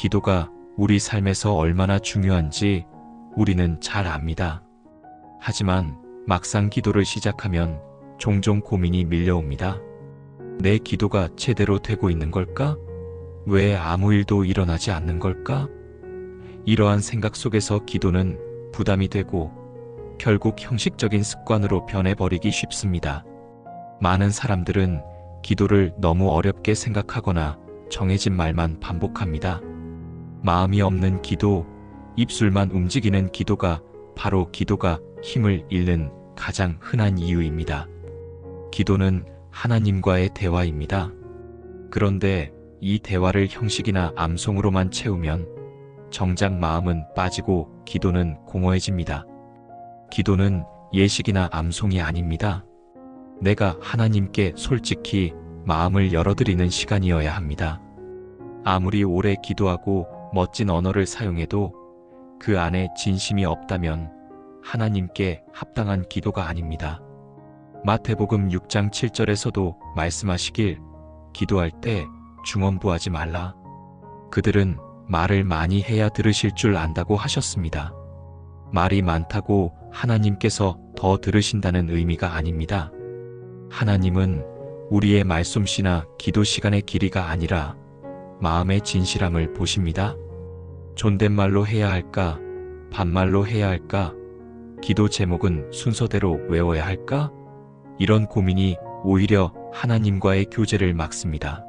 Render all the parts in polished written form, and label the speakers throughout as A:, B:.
A: 기도가 우리 삶에서 얼마나 중요한지 우리는 잘 압니다. 하지만 막상 기도를 시작하면 종종 고민이 밀려옵니다. 내 기도가 제대로 되고 있는 걸까? 왜 아무 일도 일어나지 않는 걸까? 이러한 생각 속에서 기도는 부담이 되고 결국 형식적인 습관으로 변해버리기 쉽습니다. 많은 사람들은 기도를 너무 어렵게 생각하거나 정해진 말만 반복합니다. 마음이 없는 기도, 입술만 움직이는 기도가 바로 기도가 힘을 잃는 가장 흔한 이유입니다. 기도는 하나님과의 대화입니다. 그런데 이 대화를 형식이나 암송으로만 채우면 정작 마음은 빠지고 기도는 공허해집니다. 기도는 예식이나 암송이 아닙니다. 내가 하나님께 솔직히 마음을 열어드리는 시간이어야 합니다. 아무리 오래 기도하고 멋진 언어를 사용해도 그 안에 진심이 없다면 하나님께 합당한 기도가 아닙니다. 마태복음 6장 7절에서도 말씀하시길 기도할 때 중언부하지 말라. 그들은 말을 많이 해야 들으실 줄 안다고 하셨습니다. 말이 많다고 하나님께서 더 들으신다는 의미가 아닙니다. 하나님은 우리의 말솜씨나 기도 시간의 길이가 아니라 마음의 진실함을 보십니다. 존댓말로 해야 할까? 반말로 해야 할까? 기도 제목은 순서대로 외워야 할까? 이런 고민이 오히려 하나님과의 교제를 막습니다.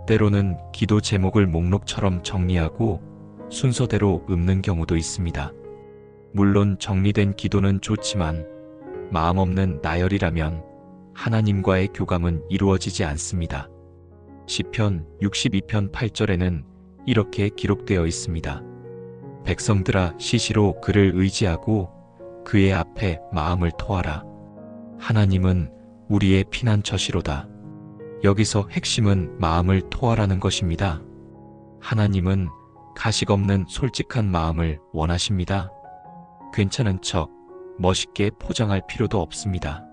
A: 때로는 기도 제목을 목록처럼 정리하고 순서대로 읊는 경우도 있습니다. 물론 정리된 기도는 좋지만 마음 없는 나열이라면 하나님과의 교감은 이루어지지 않습니다. 시편 62편 8절에는 이렇게 기록되어 있습니다. 백성들아 시시로 그를 의지하고 그의 앞에 마음을 토하라. 하나님은 우리의 피난처시로다. 여기서 핵심은 마음을 토하라는 것입니다. 하나님은 가식 없는 솔직한 마음을 원하십니다. 괜찮은 척 멋있게 포장할 필요도 없습니다.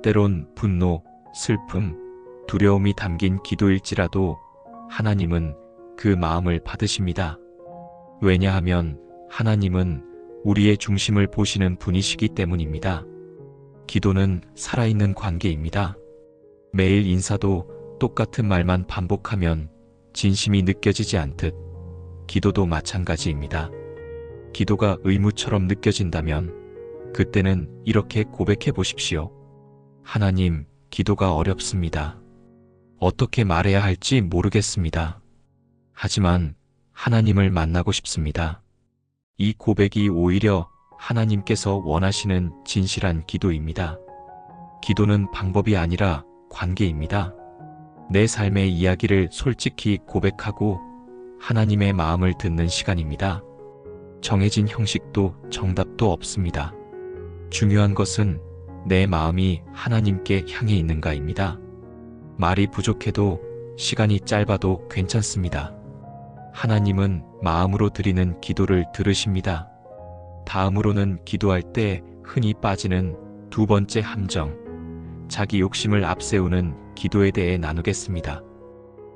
A: 때론 분노, 슬픔, 두려움이 담긴 기도일지라도 하나님은 그 마음을 받으십니다. 왜냐하면 하나님은 우리의 중심을 보시는 분이시기 때문입니다. 기도는 살아있는 관계입니다. 매일 인사도 똑같은 말만 반복하면 진심이 느껴지지 않듯 기도도 마찬가지입니다. 기도가 의무처럼 느껴진다면 그때는 이렇게 고백해 보십시오. 하나님, 기도가 어렵습니다. 어떻게 말해야 할지 모르겠습니다. 하지만 하나님을 만나고 싶습니다. 이 고백이 오히려 하나님께서 원하시는 진실한 기도입니다. 기도는 방법이 아니라 관계입니다. 내 삶의 이야기를 솔직히 고백하고 하나님의 마음을 듣는 시간입니다. 정해진 형식도 정답도 없습니다. 중요한 것은 내 마음이 하나님께 향해 있는가입니다. 말이 부족해도 시간이 짧아도 괜찮습니다. 하나님은 마음으로 드리는 기도를 들으십니다. 다음으로는 기도할 때 흔히 빠지는 두 번째 함정, 자기 욕심을 앞세우는 기도에 대해 나누겠습니다.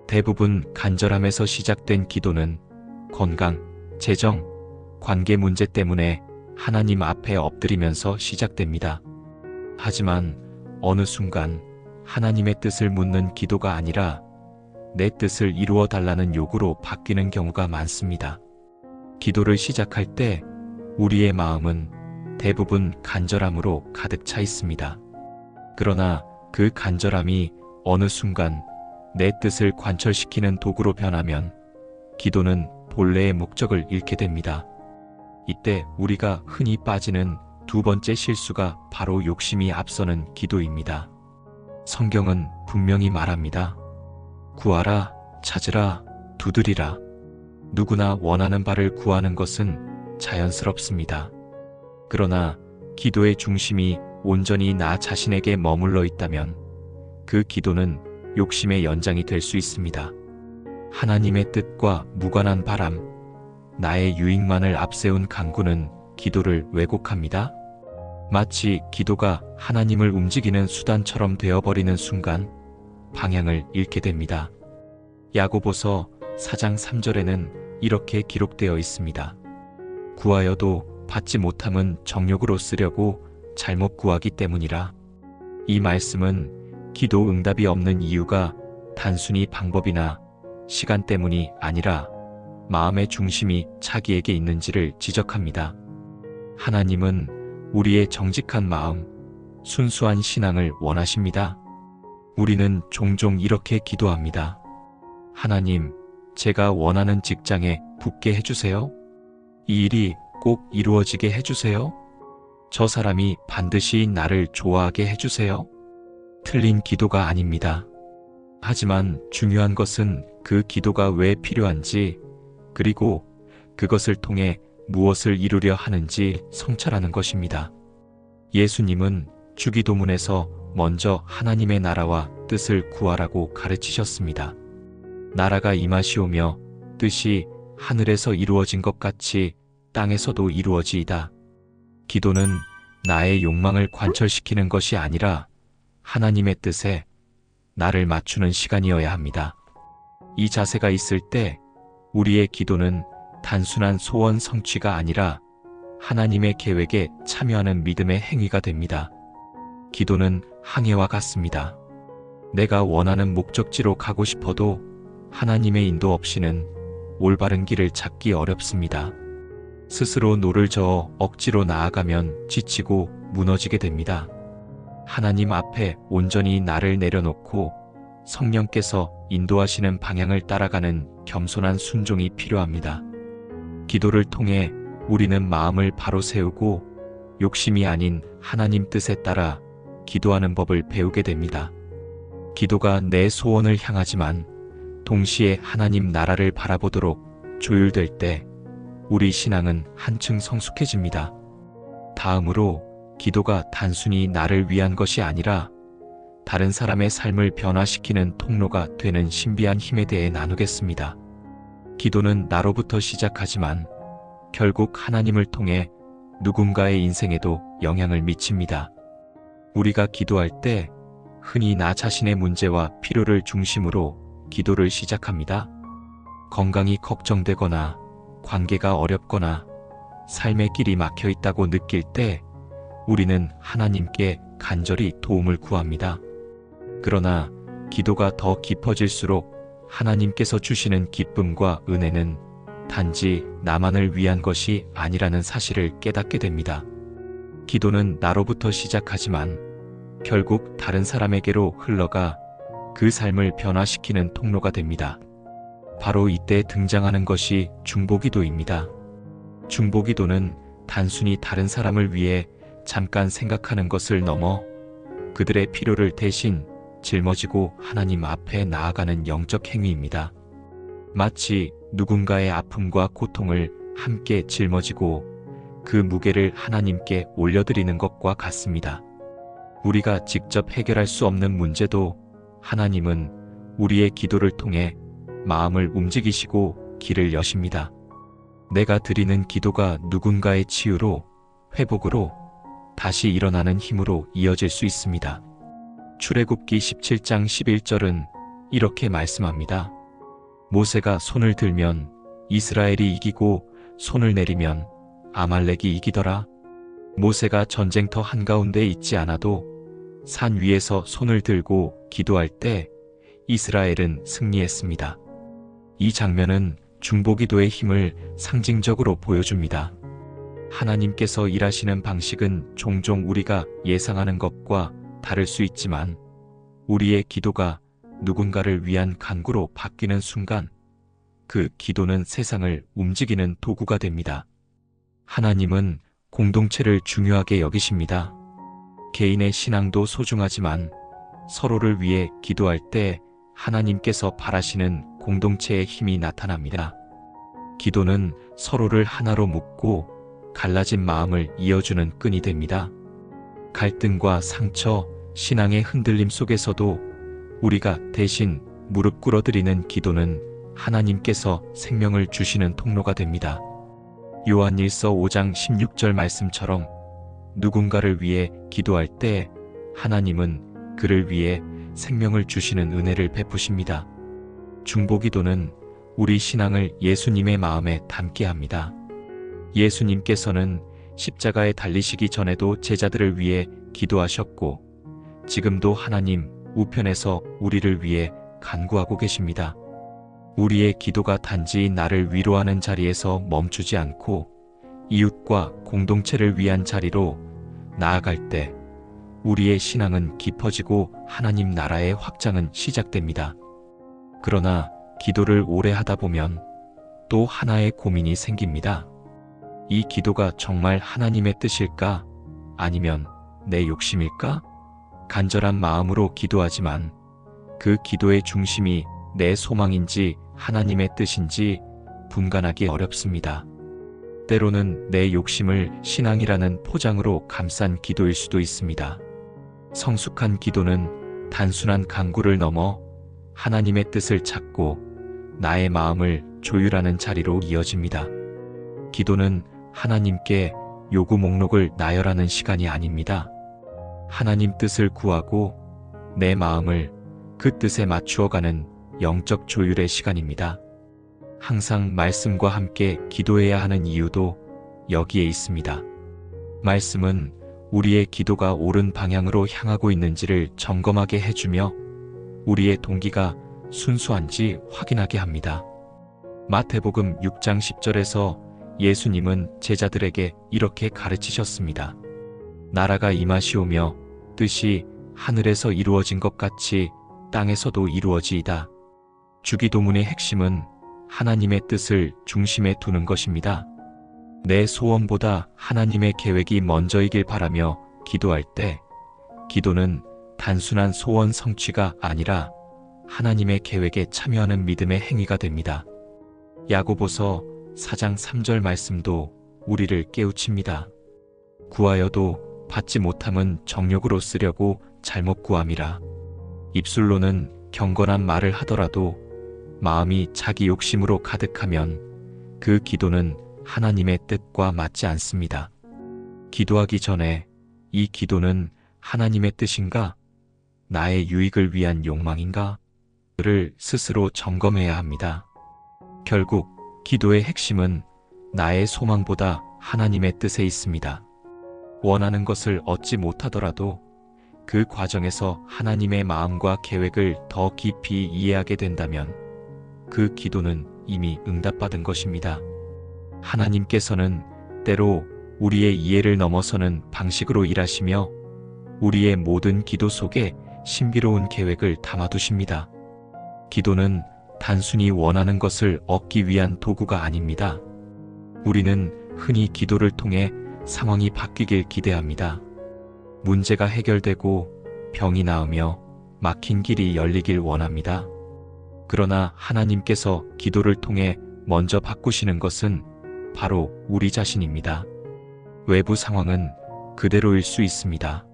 A: 대부분 간절함에서 시작된 기도는 건강, 재정, 관계 문제 때문에 하나님 앞에 엎드리면서 시작됩니다. 하지만 어느 순간 하나님의 뜻을 묻는 기도가 아니라 내 뜻을 이루어 달라는 요구로 바뀌는 경우가 많습니다. 기도를 시작할 때 우리의 마음은 대부분 간절함으로 가득 차 있습니다. 그러나 그 간절함이 어느 순간 내 뜻을 관철시키는 도구로 변하면 기도는 본래의 목적을 잃게 됩니다. 이때 우리가 흔히 빠지는 두 번째 실수가 바로 욕심이 앞서는 기도입니다. 성경은 분명히 말합니다. 구하라, 찾으라, 두드리라. 누구나 원하는 바를 구하는 것은 자연스럽습니다. 그러나 기도의 중심이 온전히 나 자신에게 머물러 있다면 그 기도는 욕심의 연장이 될 수 있습니다. 하나님의 뜻과 무관한 바람, 나의 유익만을 앞세운 간구는 기도를 왜곡합니다. 마치 기도가 하나님을 움직이는 수단처럼 되어버리는 순간 방향을 잃게 됩니다. 야고보서 4장 3절에는 이렇게 기록되어 있습니다. 구하여도 받지 못함은 정욕으로 쓰려고 잘못 구하기 때문이라. 이 말씀은 기도 응답이 없는 이유가 단순히 방법이나 시간 때문이 아니라 마음의 중심이 자기에게 있는지를 지적합니다. 하나님은 우리의 정직한 마음, 순수한 신앙을 원하십니다. 우리는 종종 이렇게 기도합니다. 하나님, 제가 원하는 직장에 붙게 해주세요. 이 일이 꼭 이루어지게 해주세요. 저 사람이 반드시 나를 좋아하게 해주세요. 틀린 기도가 아닙니다. 하지만 중요한 것은 그 기도가 왜 필요한지, 그리고 그것을 통해 무엇을 이루려 하는지 성찰하는 것입니다. 예수님은 주기도문에서 먼저 하나님의 나라와 뜻을 구하라고 가르치셨습니다. 나라가 임하시오며 뜻이 하늘에서 이루어진 것 같이 땅에서도 이루어지이다. 기도는 나의 욕망을 관철시키는 것이 아니라 하나님의 뜻에 나를 맞추는 시간이어야 합니다. 이 자세가 있을 때 우리의 기도는 단순한 소원 성취가 아니라 하나님의 계획에 참여하는 믿음의 행위가 됩니다. 기도는 항해와 같습니다. 내가 원하는 목적지로 가고 싶어도 하나님의 인도 없이는 올바른 길을 찾기 어렵습니다. 스스로 노를 저어 억지로 나아가면 지치고 무너지게 됩니다. 하나님 앞에 온전히 나를 내려놓고 성령께서 인도하시는 방향을 따라가는 겸손한 순종이 필요합니다. 기도를 통해 우리는 마음을 바로 세우고 욕심이 아닌 하나님 뜻에 따라 기도하는 법을 배우게 됩니다. 기도가 내 소원을 향하지만 동시에 하나님 나라를 바라보도록 조율될 때 우리 신앙은 한층 성숙해집니다. 다음으로 기도가 단순히 나를 위한 것이 아니라 다른 사람의 삶을 변화시키는 통로가 되는 신비한 힘에 대해 나누겠습니다. 기도는 나로부터 시작하지만 결국 하나님을 통해 누군가의 인생에도 영향을 미칩니다. 우리가 기도할 때 흔히 나 자신의 문제와 필요를 중심으로 기도를 시작합니다. 건강이 걱정되거나 관계가 어렵거나 삶의 길이 막혀 있다고 느낄 때 우리는 하나님께 간절히 도움을 구합니다. 그러나 기도가 더 깊어질수록 하나님께서 주시는 기쁨과 은혜는 단지 나만을 위한 것이 아니라는 사실을 깨닫게 됩니다. 기도는 나로부터 시작하지만 결국 다른 사람에게로 흘러가 그 삶을 변화시키는 통로가 됩니다. 바로 이때 등장하는 것이 중보기도입니다. 중보기도는 단순히 다른 사람을 위해 잠깐 생각하는 것을 넘어 그들의 필요를 대신 짊어지고 하나님 앞에 나아가는 영적 행위입니다. 마치 누군가의 아픔과 고통을 함께 짊어지고 그 무게를 하나님께 올려드리는 것과 같습니다. 우리가 직접 해결할 수 없는 문제도 하나님은 우리의 기도를 통해 마음을 움직이시고 길을 여십니다. 내가 드리는 기도가 누군가의 치유로, 회복으로, 다시 일어나는 힘으로 이어질 수 있습니다. 출애굽기 17장 11절은 이렇게 말씀합니다. 모세가 손을 들면 이스라엘이 이기고 손을 내리면 아말렉이 이기더라. 모세가 전쟁터 한가운데 있지 않아도 산 위에서 손을 들고 기도할 때 이스라엘은 승리했습니다. 이 장면은 중보기도의 힘을 상징적으로 보여줍니다. 하나님께서 일하시는 방식은 종종 우리가 예상하는 것과 다를 수 있지만 우리의 기도가 누군가를 위한 간구로 바뀌는 순간 그 기도는 세상을 움직이는 도구가 됩니다. 하나님은 공동체를 중요하게 여기십니다. 개인의 신앙도 소중하지만 서로를 위해 기도할 때 하나님께서 바라시는 공동체의 힘이 나타납니다. 기도는 서로를 하나로 묶고 갈라진 마음을 이어주는 끈이 됩니다. 갈등과 상처, 신앙의 흔들림 속에서도 우리가 대신 무릎 꿇어드리는 기도는 하나님께서 생명을 주시는 통로가 됩니다. 요한일서 5장 16절 말씀처럼 누군가를 위해 기도할 때 하나님은 그를 위해 생명을 주시는 은혜를 베푸십니다. 중보기도는 우리 신앙을 예수님의 마음에 담게 합니다. 예수님께서는 십자가에 달리시기 전에도 제자들을 위해 기도하셨고 지금도 하나님 우편에서 우리를 위해 간구하고 계십니다. 우리의 기도가 단지 나를 위로하는 자리에서 멈추지 않고 이웃과 공동체를 위한 자리로 나아갈 때 우리의 신앙은 깊어지고 하나님 나라의 확장은 시작됩니다. 그러나 기도를 오래 하다 보면 또 하나의 고민이 생깁니다. 이 기도가 정말 하나님의 뜻일까? 아니면 내 욕심일까? 간절한 마음으로 기도하지만 그 기도의 중심이 내 소망인지 하나님의 뜻인지 분간하기 어렵습니다. 때로는 내 욕심을 신앙이라는 포장으로 감싼 기도일 수도 있습니다. 성숙한 기도는 단순한 간구를 넘어 하나님의 뜻을 찾고 나의 마음을 조율하는 자리로 이어집니다. 기도는 하나님께 요구 목록을 나열하는 시간이 아닙니다. 하나님 뜻을 구하고 내 마음을 그 뜻에 맞추어가는 영적 조율의 시간입니다. 항상 말씀과 함께 기도해야 하는 이유도 여기에 있습니다. 말씀은 우리의 기도가 옳은 방향으로 향하고 있는지를 점검하게 해주며 우리의 동기가 순수한지 확인하게 합니다. 마태복음 6장 10절에서 예수님은 제자들에게 이렇게 가르치셨습니다. 나라가 임하시오며 뜻이 하늘에서 이루어진 것 같이 땅에서도 이루어지이다. 주기도문의 핵심은 하나님의 뜻을 중심에 두는 것입니다. 내 소원보다 하나님의 계획이 먼저이길 바라며 기도할 때 기도는 단순한 소원 성취가 아니라 하나님의 계획에 참여하는 믿음의 행위가 됩니다. 야고보서 4장 3절 말씀도 우리를 깨우칩니다. 구하여도 받지 못함은 정욕으로 쓰려고 잘못 구함이라. 입술로는 경건한 말을 하더라도 마음이 자기 욕심으로 가득하면 그 기도는 하나님의 뜻과 맞지 않습니다. 기도하기 전에 이 기도는 하나님의 뜻인가? 나의 유익을 위한 욕망인가? 를 스스로 점검해야 합니다. 결국 기도의 핵심은 나의 소망보다 하나님의 뜻에 있습니다. 원하는 것을 얻지 못하더라도 그 과정에서 하나님의 마음과 계획을 더 깊이 이해하게 된다면 그 기도는 이미 응답받은 것입니다. 하나님께서는 때로 우리의 이해를 넘어서는 방식으로 일하시며 우리의 모든 기도 속에 신비로운 계획을 담아두십니다. 기도는 단순히 원하는 것을 얻기 위한 도구가 아닙니다. 우리는 흔히 기도를 통해 상황이 바뀌길 기대합니다. 문제가 해결되고 병이 나으며 막힌 길이 열리길 원합니다. 그러나 하나님께서 기도를 통해 먼저 바꾸시는 것은 바로 우리 자신입니다. 외부 상황은 그대로일 수 있습니다.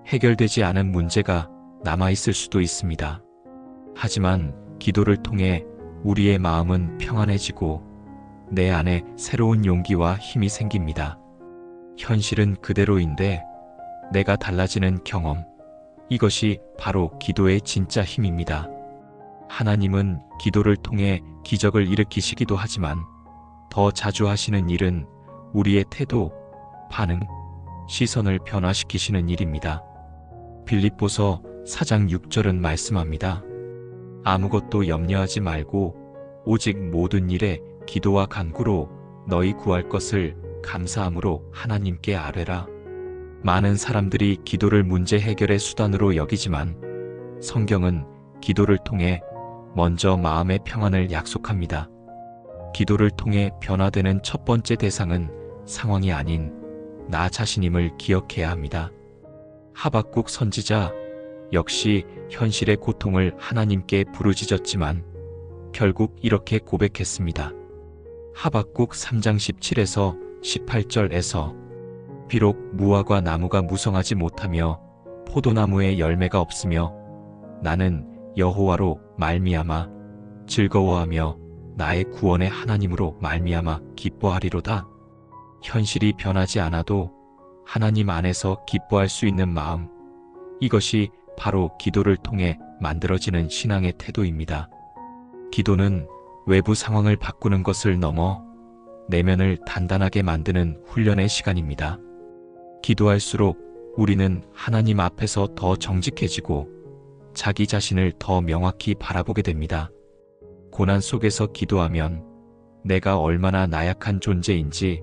A: 해결되지 않은 문제가 남아있을 수도 있습니다. 하지만 기도를 통해 우리의 마음은 평안해지고 내 안에 새로운 용기와 힘이 생깁니다. 현실은 그대로인데 내가 달라지는 경험, 이것이 바로 기도의 진짜 힘입니다. 하나님은 기도를 통해 기적을 일으키시기도 하지만 더 자주 하시는 일은 우리의 태도, 반응, 시선을 변화시키시는 일입니다. 빌립보서 4장 6절은 말씀합니다. 아무것도 염려하지 말고 오직 모든 일에 기도와 간구로 너희 구할 것을 감사함으로 하나님께 아뢰라. 많은 사람들이 기도를 문제 해결의 수단으로 여기지만 성경은 기도를 통해 먼저 마음의 평안을 약속합니다. 기도를 통해 변화되는 첫 번째 대상은 상황이 아닌 나 자신임을 기억해야 합니다. 하박국 선지자 역시 현실의 고통을 하나님께 부르짖었지만 결국 이렇게 고백했습니다. 하박국 3장 17에서 18절에서 비록 무화과 나무가 무성하지 못하며 포도나무에 열매가 없으며 나는 여호와로 말미암아 즐거워하며 나의 구원의 하나님으로 말미암아 기뻐하리로다. 현실이 변하지 않아도 하나님 안에서 기뻐할 수 있는 마음, 이것이 바로 기도를 통해 만들어지는 신앙의 태도입니다. 기도는 외부 상황을 바꾸는 것을 넘어 내면을 단단하게 만드는 훈련의 시간입니다. 기도할수록 우리는 하나님 앞에서 더 정직해지고 자기 자신을 더 명확히 바라보게 됩니다. 고난 속에서 기도하면 내가 얼마나 나약한 존재인지,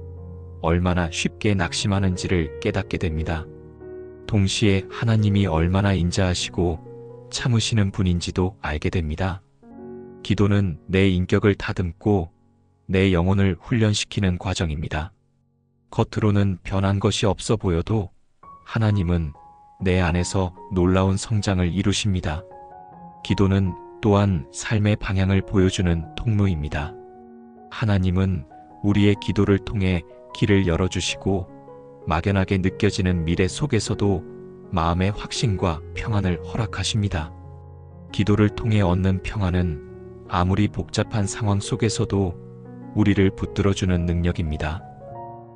A: 얼마나 쉽게 낙심하는지를 깨닫게 됩니다. 동시에 하나님이 얼마나 인자하시고 참으시는 분인지도 알게 됩니다. 기도는 내 인격을 다듬고 내 영혼을 훈련시키는 과정입니다. 겉으로는 변한 것이 없어 보여도 하나님은 내 안에서 놀라운 성장을 이루십니다. 기도는 또한 삶의 방향을 보여주는 통로입니다. 하나님은 우리의 기도를 통해 길을 열어주시고 막연하게 느껴지는 미래 속에서도 마음의 확신과 평안을 허락하십니다. 기도를 통해 얻는 평안은 아무리 복잡한 상황 속에서도 우리를 붙들어주는 능력입니다.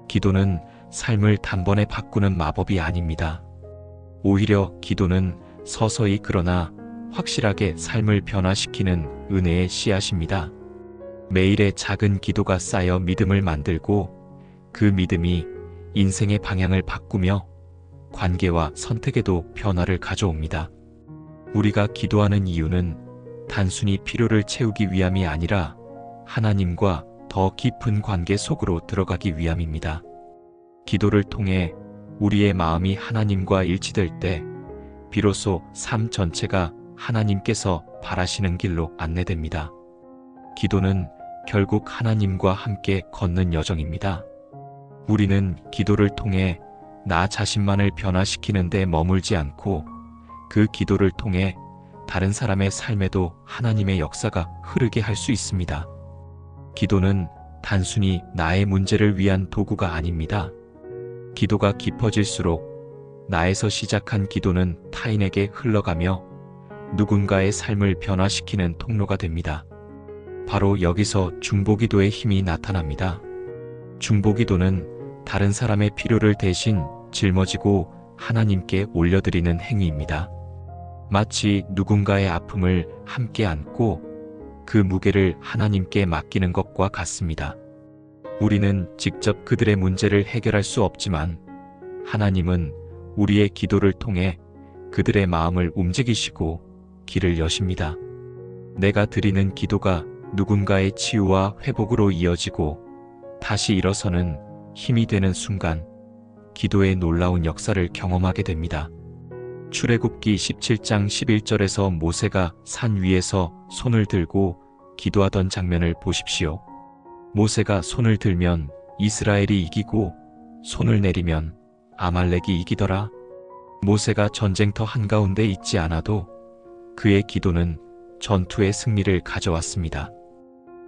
A: 기도는 삶을 단번에 바꾸는 마법이 아닙니다. 오히려 기도는 서서히 그러나 확실하게 삶을 변화시키는 은혜의 씨앗입니다. 매일의 작은 기도가 쌓여 믿음을 만들고 그 믿음이 인생의 방향을 바꾸며 관계와 선택에도 변화를 가져옵니다. 우리가 기도하는 이유는 단순히 필요를 채우기 위함이 아니라 하나님과 더 깊은 관계 속으로 들어가기 위함입니다. 기도를 통해 우리의 마음이 하나님과 일치될 때 비로소 삶 전체가 하나님께서 바라시는 길로 안내됩니다. 기도는 결국 하나님과 함께 걷는 여정입니다. 우리는 기도를 통해 나 자신만을 변화시키는 데 머물지 않고 그 기도를 통해 다른 사람의 삶에도 하나님의 역사가 흐르게 할 수 있습니다. 기도는 단순히 나의 문제를 위한 도구가 아닙니다. 기도가 깊어질수록 나에서 시작한 기도는 타인에게 흘러가며 누군가의 삶을 변화시키는 통로가 됩니다. 바로 여기서 중보기도의 힘이 나타납니다. 중보기도는 다른 사람의 필요를 대신 짊어지고 하나님께 올려드리는 행위입니다. 마치 누군가의 아픔을 함께 안고 그 무게를 하나님께 맡기는 것과 같습니다. 우리는 직접 그들의 문제를 해결할 수 없지만 하나님은 우리의 기도를 통해 그들의 마음을 움직이시고 길을 여십니다. 내가 드리는 기도가 누군가의 치유와 회복으로 이어지고 다시 일어서는 힘이 되는 순간 기도의 놀라운 역사를 경험하게 됩니다. 출애굽기 17장 11절에서 모세가 산 위에서 손을 들고 기도하던 장면을 보십시오. 모세가 손을 들면 이스라엘이 이기고 손을 내리면 아말렉이 이기더라. 모세가 전쟁터 한가운데 있지 않아도 그의 기도는 전투의 승리를 가져왔습니다.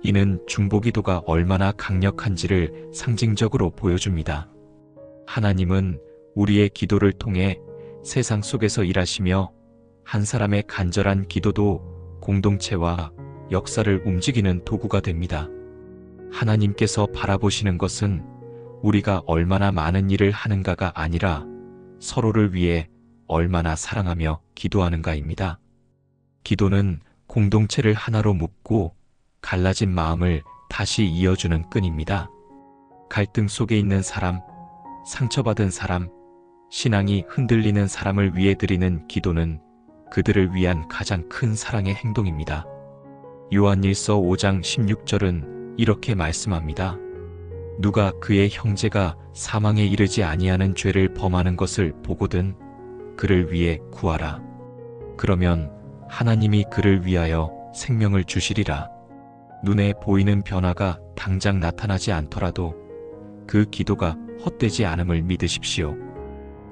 A: 이는 중보기도가 얼마나 강력한지를 상징적으로 보여줍니다. 하나님은 우리의 기도를 통해 세상 속에서 일하시며 한 사람의 간절한 기도도 공동체와 역사를 움직이는 도구가 됩니다. 하나님께서 바라보시는 것은 우리가 얼마나 많은 일을 하는가가 아니라 서로를 위해 얼마나 사랑하며 기도하는가입니다. 기도는 공동체를 하나로 묶고 갈라진 마음을 다시 이어주는 끈입니다. 갈등 속에 있는 사람, 상처받은 사람, 신앙이 흔들리는 사람을 위해 드리는 기도는 그들을 위한 가장 큰 사랑의 행동입니다. 요한일서 5장 16절은 이렇게 말씀합니다. 누가 그의 형제가 사망에 이르지 아니하는 죄를 범하는 것을 보거든 그를 위해 구하라. 그러면 하나님이 그를 위하여 생명을 주시리라. 눈에 보이는 변화가 당장 나타나지 않더라도 그 기도가 헛되지 않음을 믿으십시오.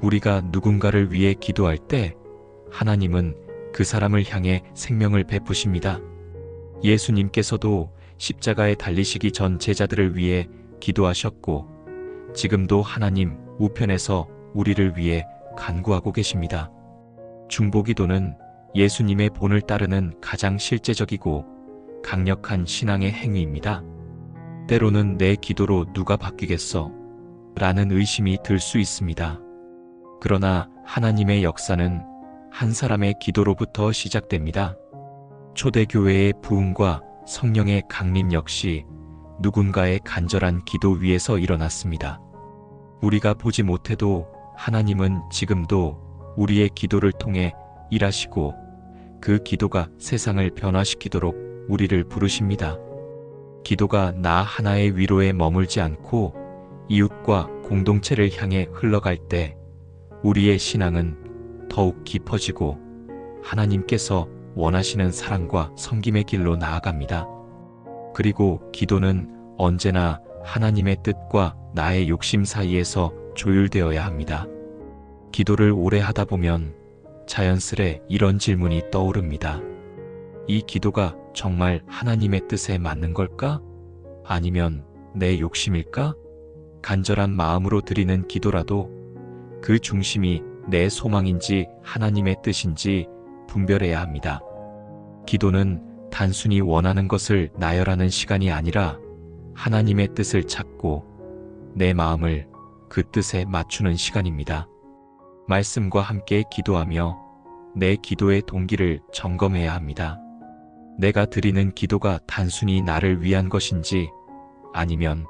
A: 우리가 누군가를 위해 기도할 때 하나님은 그 사람을 향해 생명을 베푸십니다. 예수님께서도 십자가에 달리시기 전 제자들을 위해 기도하셨고 지금도 하나님 우편에서 우리를 위해 간구하고 계십니다. 중보기도는 예수님의 본을 따르는 가장 실제적이고 강력한 신앙의 행위입니다. 때로는 내 기도로 누가 바뀌겠어? 라는 의심이 들 수 있습니다. 그러나 하나님의 역사는 한 사람의 기도로부터 시작됩니다. 초대교회의 부흥과 성령의 강림 역시 누군가의 간절한 기도 위에서 일어났습니다. 우리가 보지 못해도 하나님은 지금도 우리의 기도를 통해 일하시고 그 기도가 세상을 변화시키도록 우리를 부르십니다. 기도가 나 하나의 위로에 머물지 않고 이웃과 공동체를 향해 흘러갈 때 우리의 신앙은 더욱 깊어지고 하나님께서 원하시는 사랑과 섬김의 길로 나아갑니다. 그리고 기도는 언제나 하나님의 뜻과 나의 욕심 사이에서 조율되어야 합니다. 기도를 오래 하다 보면 자연스레 이런 질문이 떠오릅니다. 이 기도가 정말 하나님의 뜻에 맞는 걸까? 아니면 내 욕심일까? 간절한 마음으로 드리는 기도라도 그 중심이 내 소망인지 하나님의 뜻인지 분별해야 합니다. 기도는 단순히 원하는 것을 나열하는 시간이 아니라 하나님의 뜻을 찾고 내 마음을 그 뜻에 맞추는 시간입니다. 말씀과 함께 기도하며 내 기도의 동기를 점검해야 합니다. 내가 드리는 기도가 단순히 나를 위한 것인지 아니면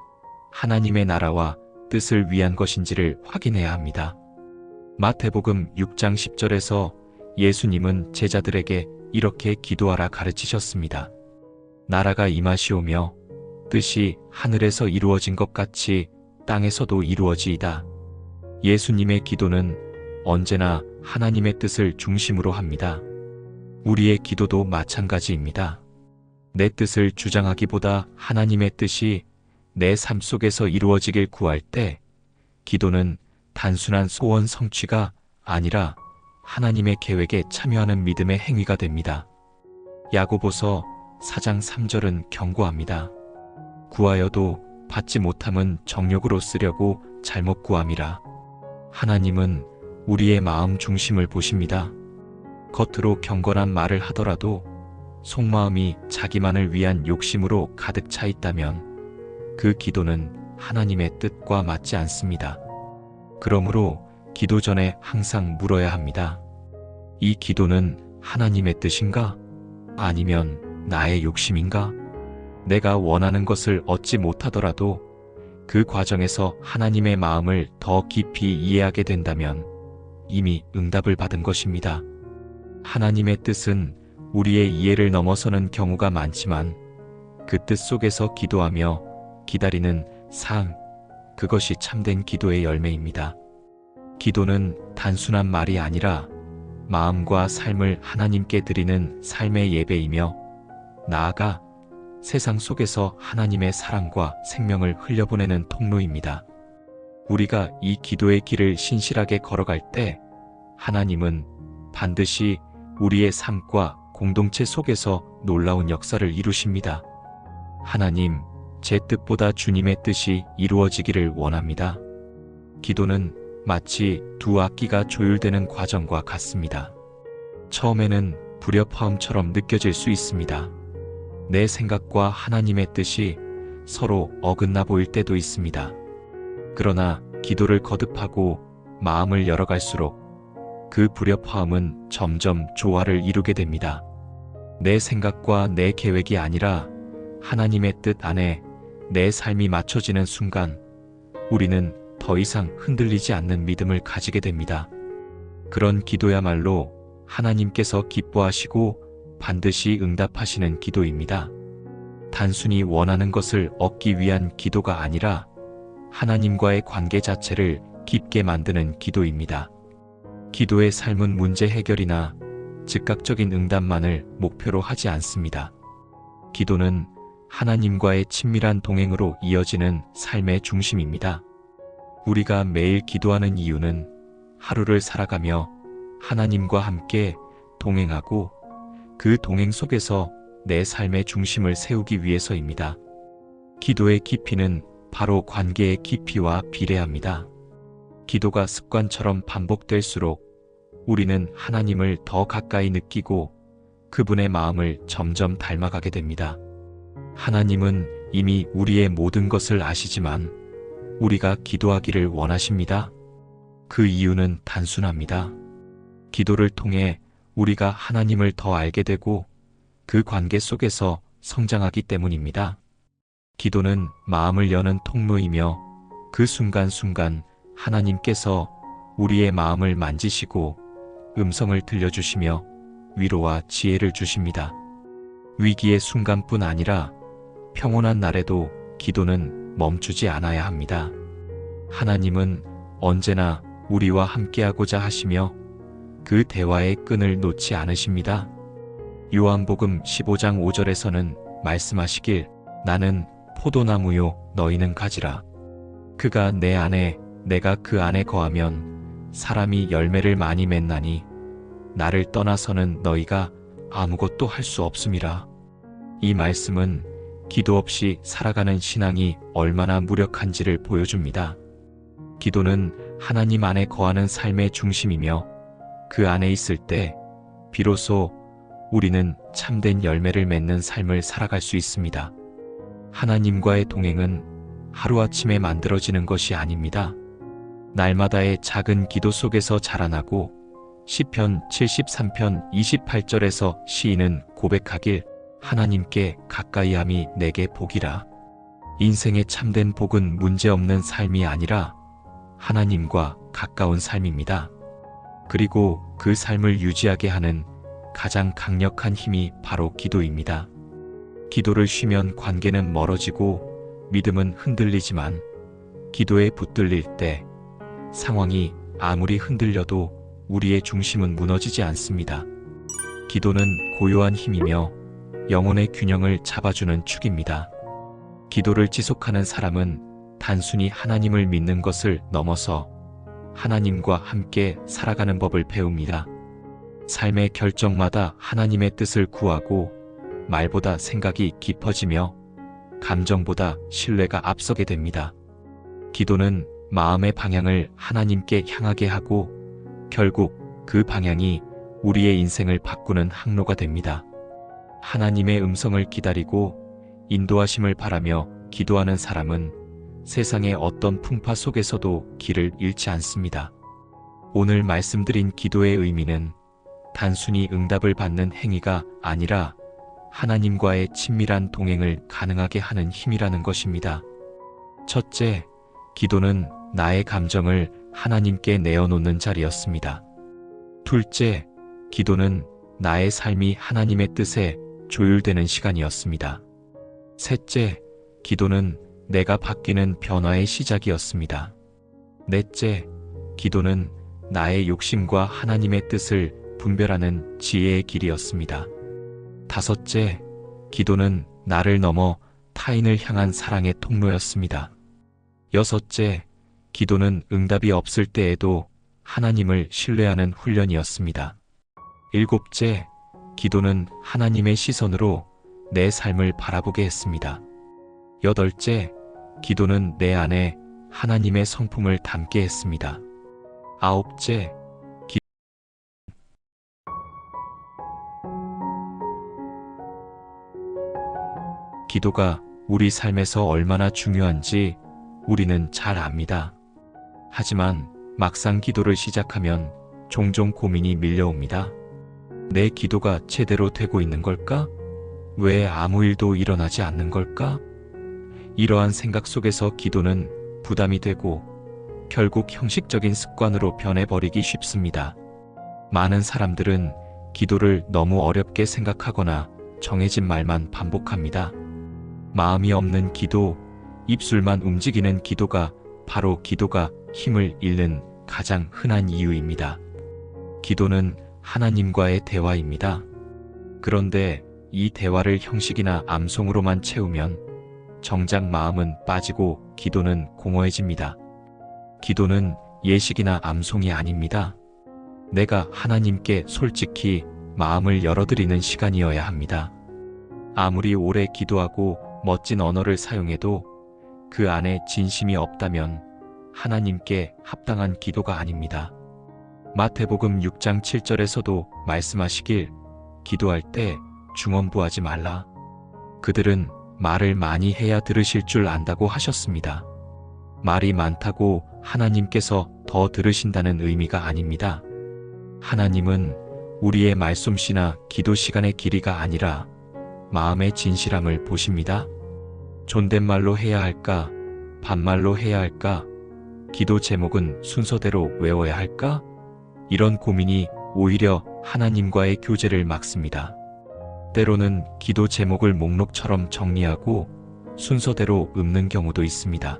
A: 하나님의 나라와 뜻을 위한 것인지를 확인해야 합니다. 마태복음 6장 10절에서 예수님은 제자들에게 이렇게 기도하라 가르치셨습니다. 나라가 임하시오며 뜻이 하늘에서 이루어진 것 같이 땅에서도 이루어지이다. 예수님의 기도는 언제나 하나님의 뜻을 중심으로 합니다. 우리의 기도도 마찬가지입니다. 내 뜻을 주장하기보다 하나님의 뜻이 내 삶 속에서 이루어지길 구할 때 기도는 단순한 소원 성취가 아니라 하나님의 계획에 참여하는 믿음의 행위가 됩니다. 야고보서 4장 3절은 경고합니다. 구하여도 받지 못함은 정욕으로 쓰려고 잘못 구함이라. 하나님은 우리의 마음 중심을 보십니다. 겉으로 경건한 말을 하더라도 속마음이 자기만을 위한 욕심으로 가득 차 있다면 그 기도는 하나님의 뜻과 맞지 않습니다. 그러므로 기도 전에 항상 물어야 합니다. 이 기도는 하나님의 뜻인가? 아니면 나의 욕심인가? 내가 원하는 것을 얻지 못하더라도 그 과정에서 하나님의 마음을 더 깊이 이해하게 된다면 이미 응답을 받은 것입니다. 하나님의 뜻은 우리의 이해를 넘어서는 경우가 많지만 그 뜻 속에서 기도하며 기다리는 삶, 그것이 참된 기도의 열매입니다. 기도는 단순한 말이 아니라 마음과 삶을 하나님께 드리는 삶의 예배이며 나아가 세상 속에서 하나님의 사랑과 생명을 흘려보내는 통로입니다. 우리가 이 기도의 길을 신실하게 걸어갈 때 하나님은 반드시 우리의 삶과 공동체 속에서 놀라운 역사를 이루십니다. 하나님, 제 뜻보다 주님의 뜻이 이루어지기를 원합니다. 기도는 마치 두 악기가 조율되는 과정과 같습니다. 처음에는 불협화음처럼 느껴질 수 있습니다. 내 생각과 하나님의 뜻이 서로 어긋나 보일 때도 있습니다. 그러나 기도를 거듭하고 마음을 열어갈수록 그 불협화음은 점점 조화를 이루게 됩니다. 내 생각과 내 계획이 아니라 하나님의 뜻 안에 내 삶이 맞춰지는 순간 우리는 더 이상 흔들리지 않는 믿음을 가지게 됩니다. 그런 기도야말로 하나님께서 기뻐하시고 반드시 응답하시는 기도입니다. 단순히 원하는 것을 얻기 위한 기도가 아니라 하나님과의 관계 자체를 깊게 만드는 기도입니다. 기도의 삶은 문제 해결이나 즉각적인 응답만을 목표로 하지 않습니다. 기도는 하나님과의 친밀한 동행으로 이어지는 삶의 중심입니다. 우리가 매일 기도하는 이유는 하루를 살아가며 하나님과 함께 동행하고 그 동행 속에서 내 삶의 중심을 세우기 위해서입니다. 기도의 깊이는 바로 관계의 깊이와 비례합니다. 기도가 습관처럼 반복될수록 우리는 하나님을 더 가까이 느끼고 그분의 마음을 점점 닮아가게 됩니다. 하나님은 이미 우리의 모든 것을 아시지만 우리가 기도하기를 원하십니다. 그 이유는 단순합니다. 기도를 통해 우리가 하나님을 더 알게 되고 그 관계 속에서 성장하기 때문입니다. 기도는 마음을 여는 통로이며 그 순간순간 하나님께서 우리의 마음을 만지시고 음성을 들려주시며 위로와 지혜를 주십니다. 위기의 순간뿐 아니라 평온한 날에도 기도는 멈추지 않아야 합니다. 하나님은 언제나 우리와 함께하고자 하시며 그 대화의 끈을 놓지 않으십니다. 요한복음 15장 5절에서는 말씀하시길 나는 포도나무요 너희는 가지라. 그가 내 안에 내가 그 안에 거하면 사람이 열매를 많이 맺나니 나를 떠나서는 너희가 아무것도 할 수 없음이라. 이 말씀은 기도 없이 살아가는 신앙이 얼마나 무력한지를 보여줍니다. 기도는 하나님 안에 거하는 삶의 중심이며 그 안에 있을 때 비로소 우리는 참된 열매를 맺는 삶을 살아갈 수 있습니다. 하나님과의 동행은 하루아침에 만들어지는 것이 아닙니다. 날마다의 작은 기도 속에서 자라나고 시편 73편 28절에서 시인은 고백하길 하나님께 가까이함이 내게 복이라. 인생의 참된 복은 문제없는 삶이 아니라 하나님과 가까운 삶입니다. 그리고 그 삶을 유지하게 하는 가장 강력한 힘이 바로 기도입니다. 기도를 쉬면 관계는 멀어지고 믿음은 흔들리지만 기도에 붙들릴 때 상황이 아무리 흔들려도 우리의 중심은 무너지지 않습니다. 기도는 고요한 힘이며 영혼의 균형을 잡아주는 축입니다. 기도를 지속하는 사람은 단순히 하나님을 믿는 것을 넘어서 하나님과 함께 살아가는 법을 배웁니다. 삶의 결정마다 하나님의 뜻을 구하고 말보다 생각이 깊어지며 감정보다 신뢰가 앞서게 됩니다. 기도는 마음의 방향을 하나님께 향하게 하고 결국 그 방향이 우리의 인생을 바꾸는 항로가 됩니다. 하나님의 음성을 기다리고 인도하심을 바라며 기도하는 사람은 세상의 어떤 풍파 속에서도 길을 잃지 않습니다. 오늘 말씀드린 기도의 의미는 단순히 응답을 받는 행위가 아니라 하나님과의 친밀한 동행을 가능하게 하는 힘이라는 것입니다. 첫째, 기도는 나의 감정을 하나님께 내어놓는 자리였습니다. 둘째, 기도는 나의 삶이 하나님의 뜻에 조율되는 시간이었습니다. 셋째, 기도는 내가 바뀌는 변화의 시작이었습니다. 넷째, 기도는 나의 욕심과 하나님의 뜻을 분별하는 지혜의 길이었습니다. 다섯째, 기도는 나를 넘어 타인을 향한 사랑의 통로였습니다. 여섯째, 기도는 응답이 없을 때에도 하나님을 신뢰하는 훈련이었습니다. 일곱째, 기도는 하나님의 시선으로 내 삶을 바라보게 했습니다. 여덟째, 기도는 내 안에 하나님의 성품을 담게 했습니다. 아홉째, 기도가 우리 삶에서 얼마나 중요한지 우리는 잘 압니다. 하지만 막상 기도를 시작하면 종종 고민이 밀려옵니다. 내 기도가 제대로 되고 있는 걸까? 왜 아무 일도 일어나지 않는 걸까? 이러한 생각 속에서 기도는 부담이 되고 결국 형식적인 습관으로 변해버리기 쉽습니다. 많은 사람들은 기도를 너무 어렵게 생각하거나 정해진 말만 반복합니다. 마음이 없는 기도, 입술만 움직이는 기도가 바로 기도가 힘을 잃는 가장 흔한 이유입니다. 기도는 하나님과의 대화입니다. 그런데 이 대화를 형식이나 암송으로만 채우면 정작 마음은 빠지고 기도는 공허해집니다. 기도는 예식이나 암송이 아닙니다. 내가 하나님께 솔직히 마음을 열어드리는 시간이어야 합니다. 아무리 오래 기도하고 멋진 언어를 사용해도 그 안에 진심이 없다면 하나님께 합당한 기도가 아닙니다. 마태복음 6장 7절에서도 말씀하시길 기도할 때 중언부하지 말라. 그들은 말을 많이 해야 들으실 줄 안다고 하셨습니다. 말이 많다고 하나님께서 더 들으신다는 의미가 아닙니다. 하나님은 우리의 말솜씨나 기도 시간의 길이가 아니라 마음의 진실함을 보십니다. 존댓말로 해야 할까? 반말로 해야 할까? 기도 제목은 순서대로 외워야 할까? 이런 고민이 오히려 하나님과의 교제를 막습니다. 때로는 기도 제목을 목록처럼 정리하고 순서대로 읊는 경우도 있습니다.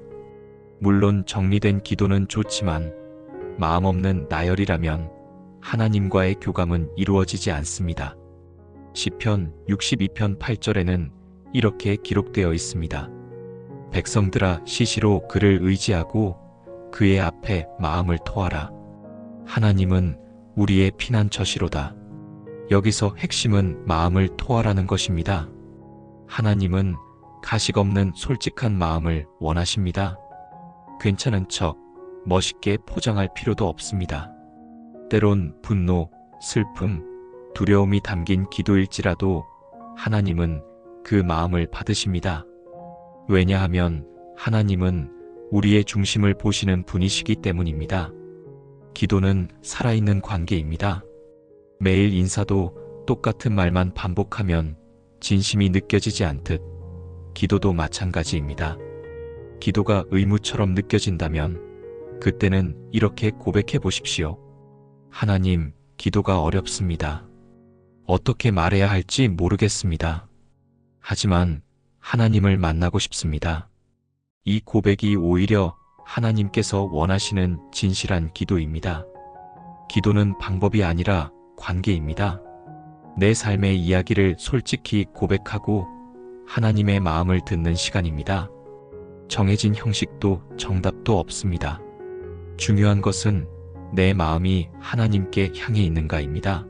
A: 물론 정리된 기도는 좋지만 마음 없는 나열이라면 하나님과의 교감은 이루어지지 않습니다. 시편 62편 8절에는 이렇게 기록되어 있습니다. 백성들아 시시로 그를 의지하고 그의 앞에 마음을 토하라. 하나님은 우리의 피난처시로다. 여기서 핵심은 마음을 토하라는 것입니다. 하나님은 가식 없는 솔직한 마음을 원하십니다. 괜찮은 척 멋있게 포장할 필요도 없습니다. 때론 분노, 슬픔, 두려움이 담긴 기도일지라도 하나님은 그 마음을 받으십니다. 왜냐하면 하나님은 우리의 중심을 보시는 분이시기 때문입니다. 기도는 살아있는 관계입니다. 매일 인사도 똑같은 말만 반복하면 진심이 느껴지지 않듯 기도도 마찬가지입니다. 기도가 의무처럼 느껴진다면 그때는 이렇게 고백해 보십시오. 하나님, 기도가 어렵습니다. 어떻게 말해야 할지 모르겠습니다. 하지만 하나님을 만나고 싶습니다. 이 고백이 오히려 하나님께서 원하시는 진실한 기도입니다. 기도는 방법이 아니라 관계입니다. 내 삶의 이야기를 솔직히 고백하고 하나님의 마음을 듣는 시간입니다. 정해진 형식도 정답도 없습니다. 중요한 것은 내 마음이 하나님께 향해 있는가입니다.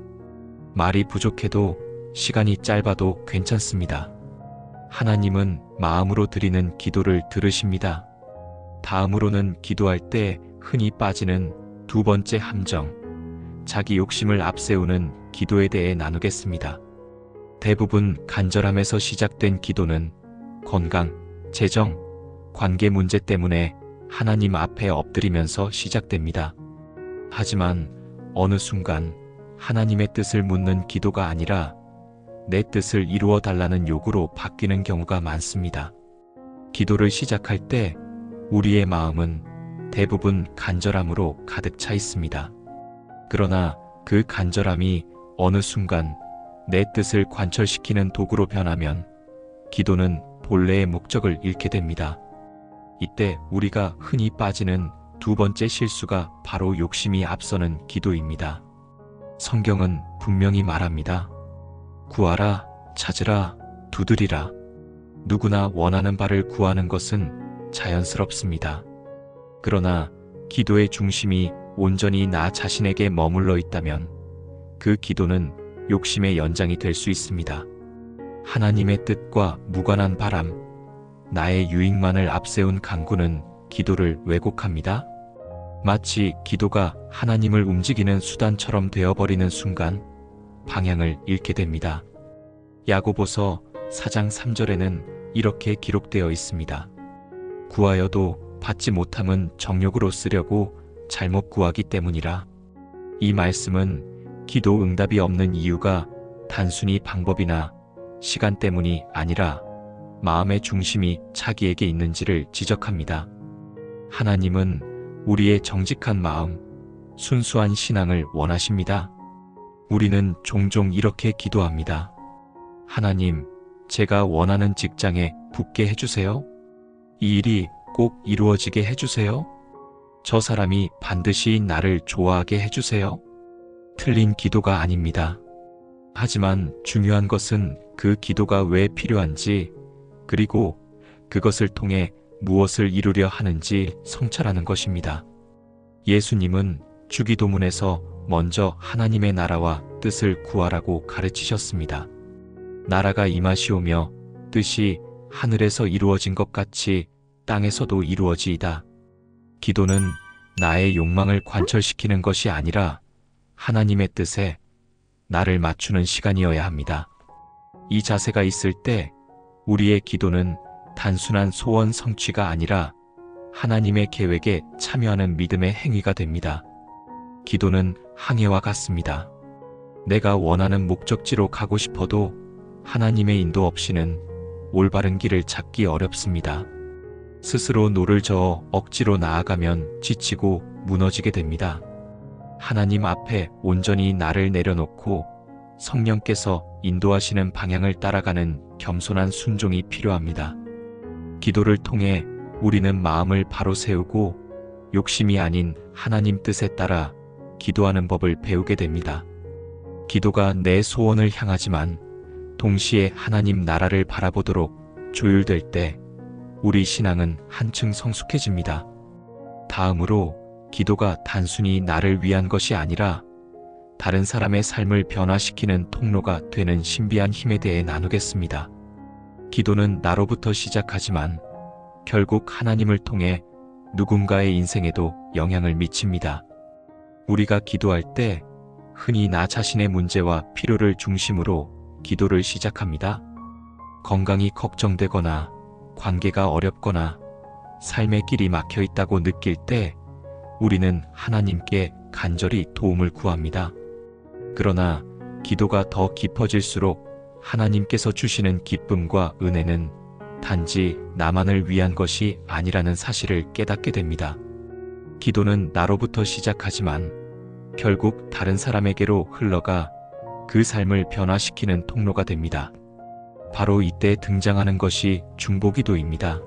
A: 말이 부족해도 시간이 짧아도 괜찮습니다. 하나님은 마음으로 드리는 기도를 들으십니다. 다음으로는 기도할 때 흔히 빠지는 두 번째 함정, 자기 욕심을 앞세우는 기도에 대해 나누겠습니다. 대부분 간절함에서 시작된 기도는 건강, 재정, 관계 문제 때문에 하나님 앞에 엎드리면서 시작됩니다. 하지만 어느 순간 하나님의 뜻을 묻는 기도가 아니라 내 뜻을 이루어 달라는 요구로 바뀌는 경우가 많습니다. 기도를 시작할 때 우리의 마음은 대부분 간절함으로 가득 차 있습니다. 그러나 그 간절함이 어느 순간 내 뜻을 관철시키는 도구로 변하면 기도는 본래의 목적을 잃게 됩니다. 이때 우리가 흔히 빠지는 두 번째 실수가 바로 욕심이 앞서는 기도입니다. 성경은 분명히 말합니다. 구하라, 찾으라, 두드리라. 누구나 원하는 바를 구하는 것은 자연스럽습니다. 그러나 기도의 중심이 온전히 나 자신에게 머물러 있다면 그 기도는 욕심의 연장이 될 수 있습니다. 하나님의 뜻과 무관한 바람, 나의 유익만을 앞세운 간구는 기도를 왜곡합니다. 마치 기도가 하나님을 움직이는 수단처럼 되어버리는 순간 방향을 잃게 됩니다. 야고보서 4장 3절에는 이렇게 기록되어 있습니다. 구하여도 받지 못함은 정욕으로 쓰려고 잘못 구하기 때문이라. 이 말씀은 기도 응답이 없는 이유가 단순히 방법이나 시간 때문이 아니라 마음의 중심이 자기에게 있는지를 지적합니다. 하나님은 우리의 정직한 마음, 순수한 신앙을 원하십니다. 우리는 종종 이렇게 기도합니다. 하나님, 제가 원하는 직장에 붙게 해주세요. 이 일이 꼭 이루어지게 해주세요. 저 사람이 반드시 나를 좋아하게 해주세요. 틀린 기도가 아닙니다. 하지만 중요한 것은 그 기도가 왜 필요한지, 그리고 그것을 통해 무엇을 이루려 하는지 성찰하는 것입니다. 예수님은 주기도문에서 먼저 하나님의 나라와 뜻을 구하라고 가르치셨습니다. 나라가 임하시오며 뜻이 하늘에서 이루어진 것 같이 땅에서도 이루어지이다. 기도는 나의 욕망을 관철시키는 것이 아니라 하나님의 뜻에 나를 맞추는 시간이어야 합니다. 이 자세가 있을 때 우리의 기도는 단순한 소원 성취가 아니라 하나님의 계획에 참여하는 믿음의 행위가 됩니다. 기도는 항해와 같습니다. 내가 원하는 목적지로 가고 싶어도 하나님의 인도 없이는 올바른 길을 찾기 어렵습니다. 스스로 노를 저어 억지로 나아가면 지치고 무너지게 됩니다. 하나님 앞에 온전히 나를 내려놓고 성령께서 인도하시는 방향을 따라가는 겸손한 순종이 필요합니다. 기도를 통해 우리는 마음을 바로 세우고 욕심이 아닌 하나님 뜻에 따라 기도하는 법을 배우게 됩니다. 기도가 내 소원을 향하지만 동시에 하나님 나라를 바라보도록 조율될 때 우리 신앙은 한층 성숙해집니다. 다음으로 기도가 단순히 나를 위한 것이 아니라 다른 사람의 삶을 변화시키는 통로가 되는 신비한 힘에 대해 나누겠습니다. 기도는 나로부터 시작하지만 결국 하나님을 통해 누군가의 인생에도 영향을 미칩니다. 우리가 기도할 때 흔히 나 자신의 문제와 필요를 중심으로 기도를 시작합니다. 건강이 걱정되거나 관계가 어렵거나 삶의 길이 막혀 있다고 느낄 때 우리는 하나님께 간절히 도움을 구합니다. 그러나 기도가 더 깊어질수록 하나님께서 주시는 기쁨과 은혜는 단지 나만을 위한 것이 아니라는 사실을 깨닫게 됩니다. 기도는 나로부터 시작하지만 결국 다른 사람에게로 흘러가 그 삶을 변화시키는 통로가 됩니다. 바로 이때 등장하는 것이 중보기도입니다.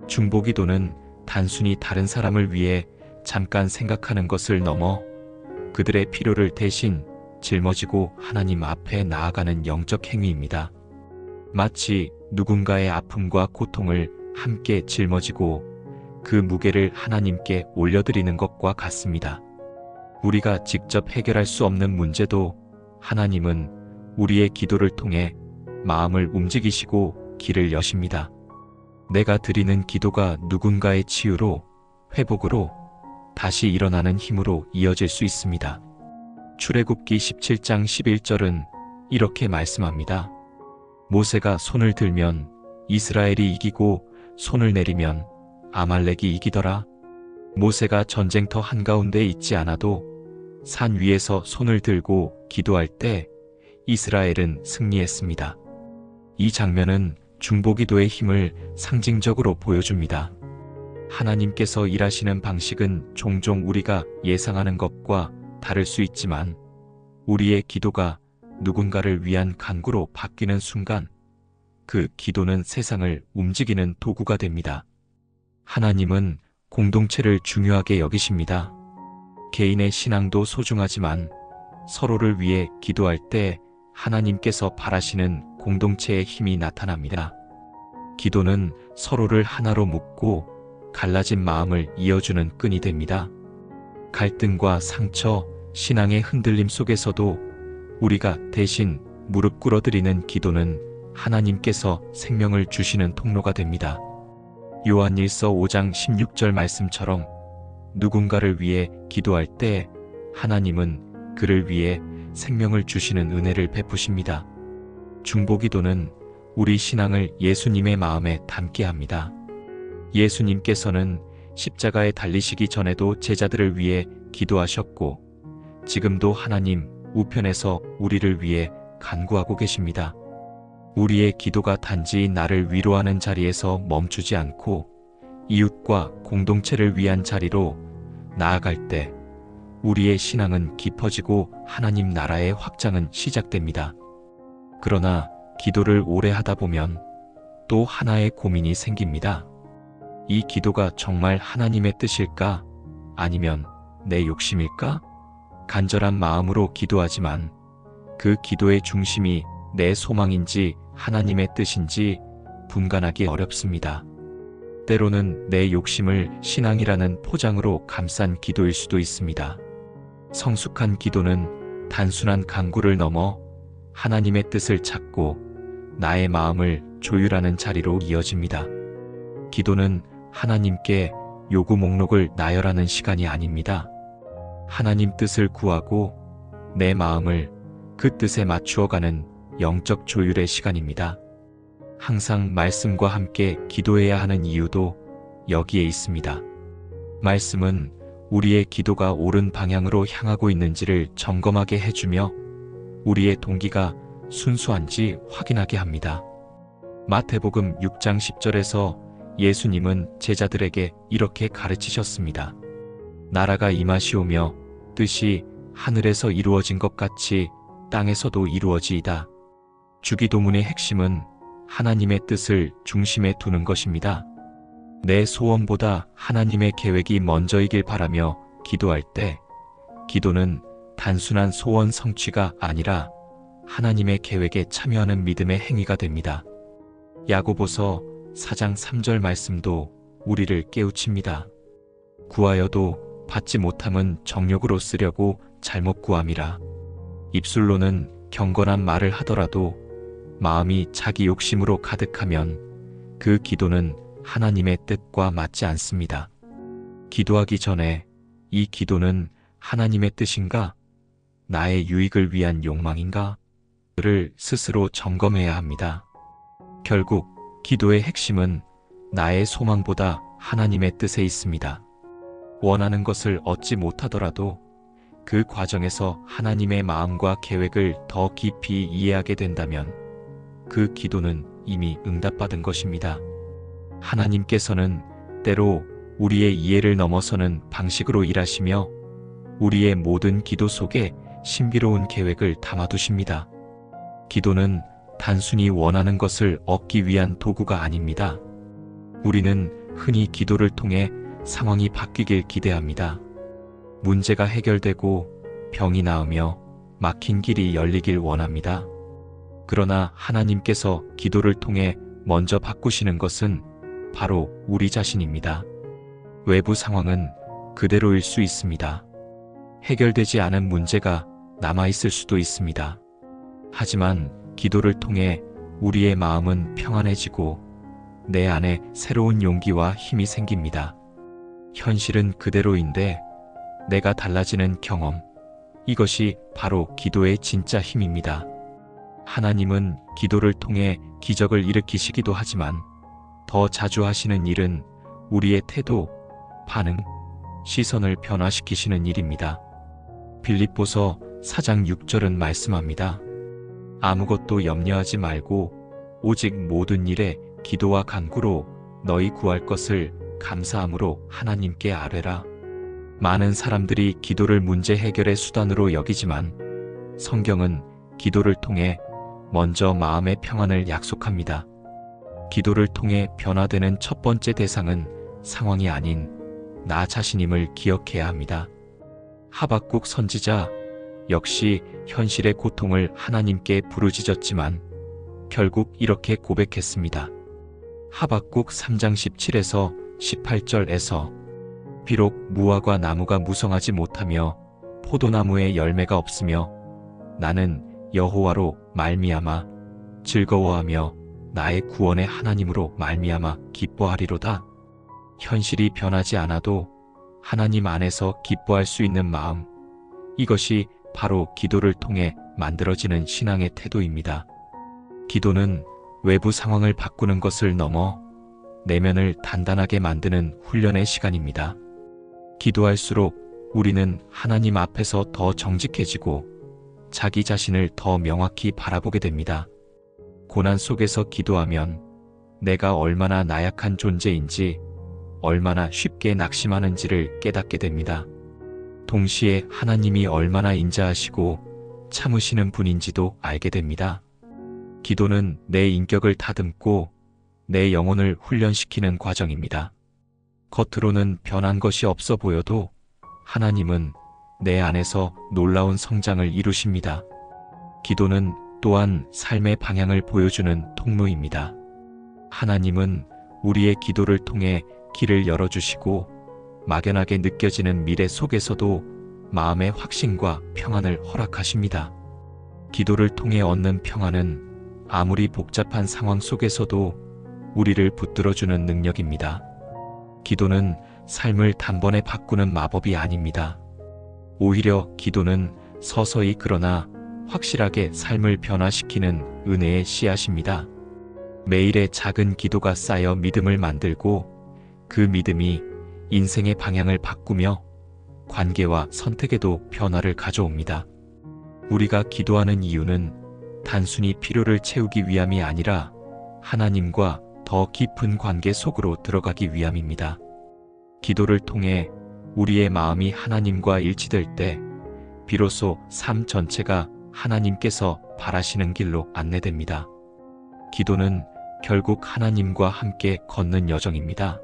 A: 중보기도는 단순히 다른 사람을 위해 잠깐 생각하는 것을 넘어 그들의 필요를 대신 짊어지고 하나님 앞에 나아가는 영적 행위입니다. 마치 누군가의 아픔과 고통을 함께 짊어지고 그 무게를 하나님께 올려드리는 것과 같습니다. 우리가 직접 해결할 수 없는 문제도 하나님은 우리의 기도를 통해 마음을 움직이시고 길을 여십니다. 내가 드리는 기도가 누군가의 치유로, 회복으로, 다시 일어나는 힘으로 이어질 수 있습니다. 출애굽기 17장 11절은 이렇게 말씀합니다. 모세가 손을 들면 이스라엘이 이기고 손을 내리면 아말렉이 이기더라. 모세가 전쟁터 한가운데 있지 않아도 산 위에서 손을 들고 기도할 때 이스라엘은 승리했습니다. 이 장면은 중보기도의 힘을 상징적으로 보여줍니다. 하나님께서 일하시는 방식은 종종 우리가 예상하는 것과 다를 수 있지만 우리의 기도가 누군가를 위한 간구로 바뀌는 순간 그 기도는 세상을 움직이는 도구가 됩니다. 하나님은 공동체를 중요하게 여기십니다. 개인의 신앙도 소중하지만 서로를 위해 기도할 때 하나님께서 바라시는 공동체의 힘이 나타납니다. 기도는 서로를 하나로 묶고 갈라진 마음을 이어주는 끈이 됩니다. 갈등과 상처, 신앙의 흔들림 속에서도 우리가 대신 무릎 꿇어드리는 기도는 하나님께서 생명을 주시는 통로가 됩니다. 요한일서 5장 16절 말씀처럼 누군가를 위해 기도할 때 하나님은 그를 위해 생명을 주시는 은혜를 베푸십니다. 중보기도는 우리 신앙을 예수님의 마음에 담게 합니다. 예수님께서는 십자가에 달리시기 전에도 제자들을 위해 기도하셨고 지금도 하나님 우편에서 우리를 위해 간구하고 계십니다. 우리의 기도가 단지 나를 위로하는 자리에서 멈추지 않고 이웃과 공동체를 위한 자리로 나아갈 때 우리의 신앙은 깊어지고 하나님 나라의 확장은 시작됩니다. 그러나 기도를 오래 하다 보면 또 하나의 고민이 생깁니다. 이 기도가 정말 하나님의 뜻일까? 아니면 내 욕심일까? 간절한 마음으로 기도하지만 그 기도의 중심이 내 소망인지 하나님의 뜻인지 분간하기 어렵습니다. 때로는 내 욕심을 신앙이라는 포장으로 감싼 기도일 수도 있습니다. 성숙한 기도는 단순한 간구를 넘어 하나님의 뜻을 찾고 나의 마음을 조율하는 자리로 이어집니다. 기도는 하나님께 요구 목록을 나열하는 시간이 아닙니다. 하나님 뜻을 구하고 내 마음을 그 뜻에 맞추어가는 영적 조율의 시간입니다. 항상 말씀과 함께 기도해야 하는 이유도 여기에 있습니다. 말씀은 우리의 기도가 옳은 방향으로 향하고 있는지를 점검하게 해주며 우리의 동기가 순수한지 확인하게 합니다. 마태복음 6장 10절에서 예수님은 제자들에게 이렇게 가르치셨습니다. 나라가 임하시오며 뜻이 하늘에서 이루어진 것 같이 땅에서도 이루어지이다. 주기도문의 핵심은 하나님의 뜻을 중심에 두는 것입니다. 내 소원보다 하나님의 계획이 먼저이길 바라며 기도할 때 기도는 단순한 소원 성취가 아니라 하나님의 계획에 참여하는 믿음의 행위가 됩니다. 야고보서 4장 3절 말씀도 우리를 깨우칩니다. 구하여도 받지 못함은 정욕으로 쓰려고 잘못 구함이라. 입술로는 경건한 말을 하더라도 마음이 자기 욕심으로 가득하면 그 기도는 하나님의 뜻과 맞지 않습니다. 기도하기 전에 이 기도는 하나님의 뜻인가? 나의 유익을 위한 욕망인가? 를 스스로 점검해야 합니다. 결국 기도의 핵심은 나의 소망보다 하나님의 뜻에 있습니다. 원하는 것을 얻지 못하더라도 그 과정에서 하나님의 마음과 계획을 더 깊이 이해하게 된다면 그 기도는 이미 응답받은 것입니다. 하나님께서는 때로 우리의 이해를 넘어서는 방식으로 일하시며 우리의 모든 기도 속에 신비로운 계획을 담아두십니다. 기도는 단순히 원하는 것을 얻기 위한 도구가 아닙니다. 우리는 흔히 기도를 통해 상황이 바뀌길 기대합니다. 문제가 해결되고 병이 나으며 막힌 길이 열리길 원합니다. 그러나 하나님께서 기도를 통해 먼저 바꾸시는 것은 바로 우리 자신입니다. 외부 상황은 그대로일 수 있습니다. 해결되지 않은 문제가 남아있을 수도 있습니다. 하지만 기도를 통해 우리의 마음은 평안해지고 내 안에 새로운 용기와 힘이 생깁니다. 현실은 그대로인데 내가 달라지는 경험, 이것이 바로 기도의 진짜 힘입니다. 하나님은 기도를 통해 기적을 일으키시기도 하지만 더 자주 하시는 일은 우리의 태도, 반응, 시선을 변화시키시는 일입니다. 빌립보서 4장 6절은 말씀합니다. 아무것도 염려하지 말고 오직 모든 일에 기도와 간구로 너희 구할 것을 감사함으로 하나님께 아뢰라. 많은 사람들이 기도를 문제 해결의 수단으로 여기지만 성경은 기도를 통해 먼저 마음의 평안을 약속합니다. 기도를 통해 변화되는 첫 번째 대상은 상황이 아닌 나 자신임을 기억해야 합니다. 하박국 선지자 역시 현실의 고통을 하나님께 부르짖었지만 결국 이렇게 고백했습니다. 하박국 3장 17에서 18절에서 비록 무화과 나무가 무성하지 못하며 포도나무에 열매가 없으며 나는 여호와로 말미암아 즐거워하며 나의 구원의 하나님으로 말미암아 기뻐하리로다. 현실이 변하지 않아도 하나님 안에서 기뻐할 수 있는 마음, 이것이 바로 기도를 통해 만들어지는 신앙의 태도입니다. 기도는 외부 상황을 바꾸는 것을 넘어 내면을 단단하게 만드는 훈련의 시간입니다. 기도할수록 우리는 하나님 앞에서 더 정직해지고 자기 자신을 더 명확히 바라보게 됩니다. 고난 속에서 기도하면 내가 얼마나 나약한 존재인지, 얼마나 쉽게 낙심하는지를 깨닫게 됩니다. 동시에 하나님이 얼마나 인자하시고 참으시는 분인지도 알게 됩니다. 기도는 내 인격을 다듬고 내 영혼을 훈련시키는 과정입니다. 겉으로는 변한 것이 없어 보여도 하나님은 내 안에서 놀라운 성장을 이루십니다. 기도는 또한 삶의 방향을 보여주는 통로입니다. 하나님은 우리의 기도를 통해 길을 열어주시고 막연하게 느껴지는 미래 속에서도 마음의 확신과 평안을 허락하십니다. 기도를 통해 얻는 평안은 아무리 복잡한 상황 속에서도 우리를 붙들어주는 능력입니다. 기도는 삶을 단번에 바꾸는 마법이 아닙니다. 오히려 기도는 서서히 그러나 확실하게 삶을 변화시키는 은혜의 씨앗입니다. 매일의 작은 기도가 쌓여 믿음을 만들고 그 믿음이 인생의 방향을 바꾸며 관계와 선택에도 변화를 가져옵니다. 우리가 기도하는 이유는 단순히 필요를 채우기 위함이 아니라 하나님과 더 깊은 관계 속으로 들어가기 위함입니다. 기도를 통해 우리의 마음이 하나님과 일치될 때 비로소 삶 전체가 하나님께서 바라시는 길로 안내됩니다. 기도는 결국 하나님과 함께 걷는 여정입니다.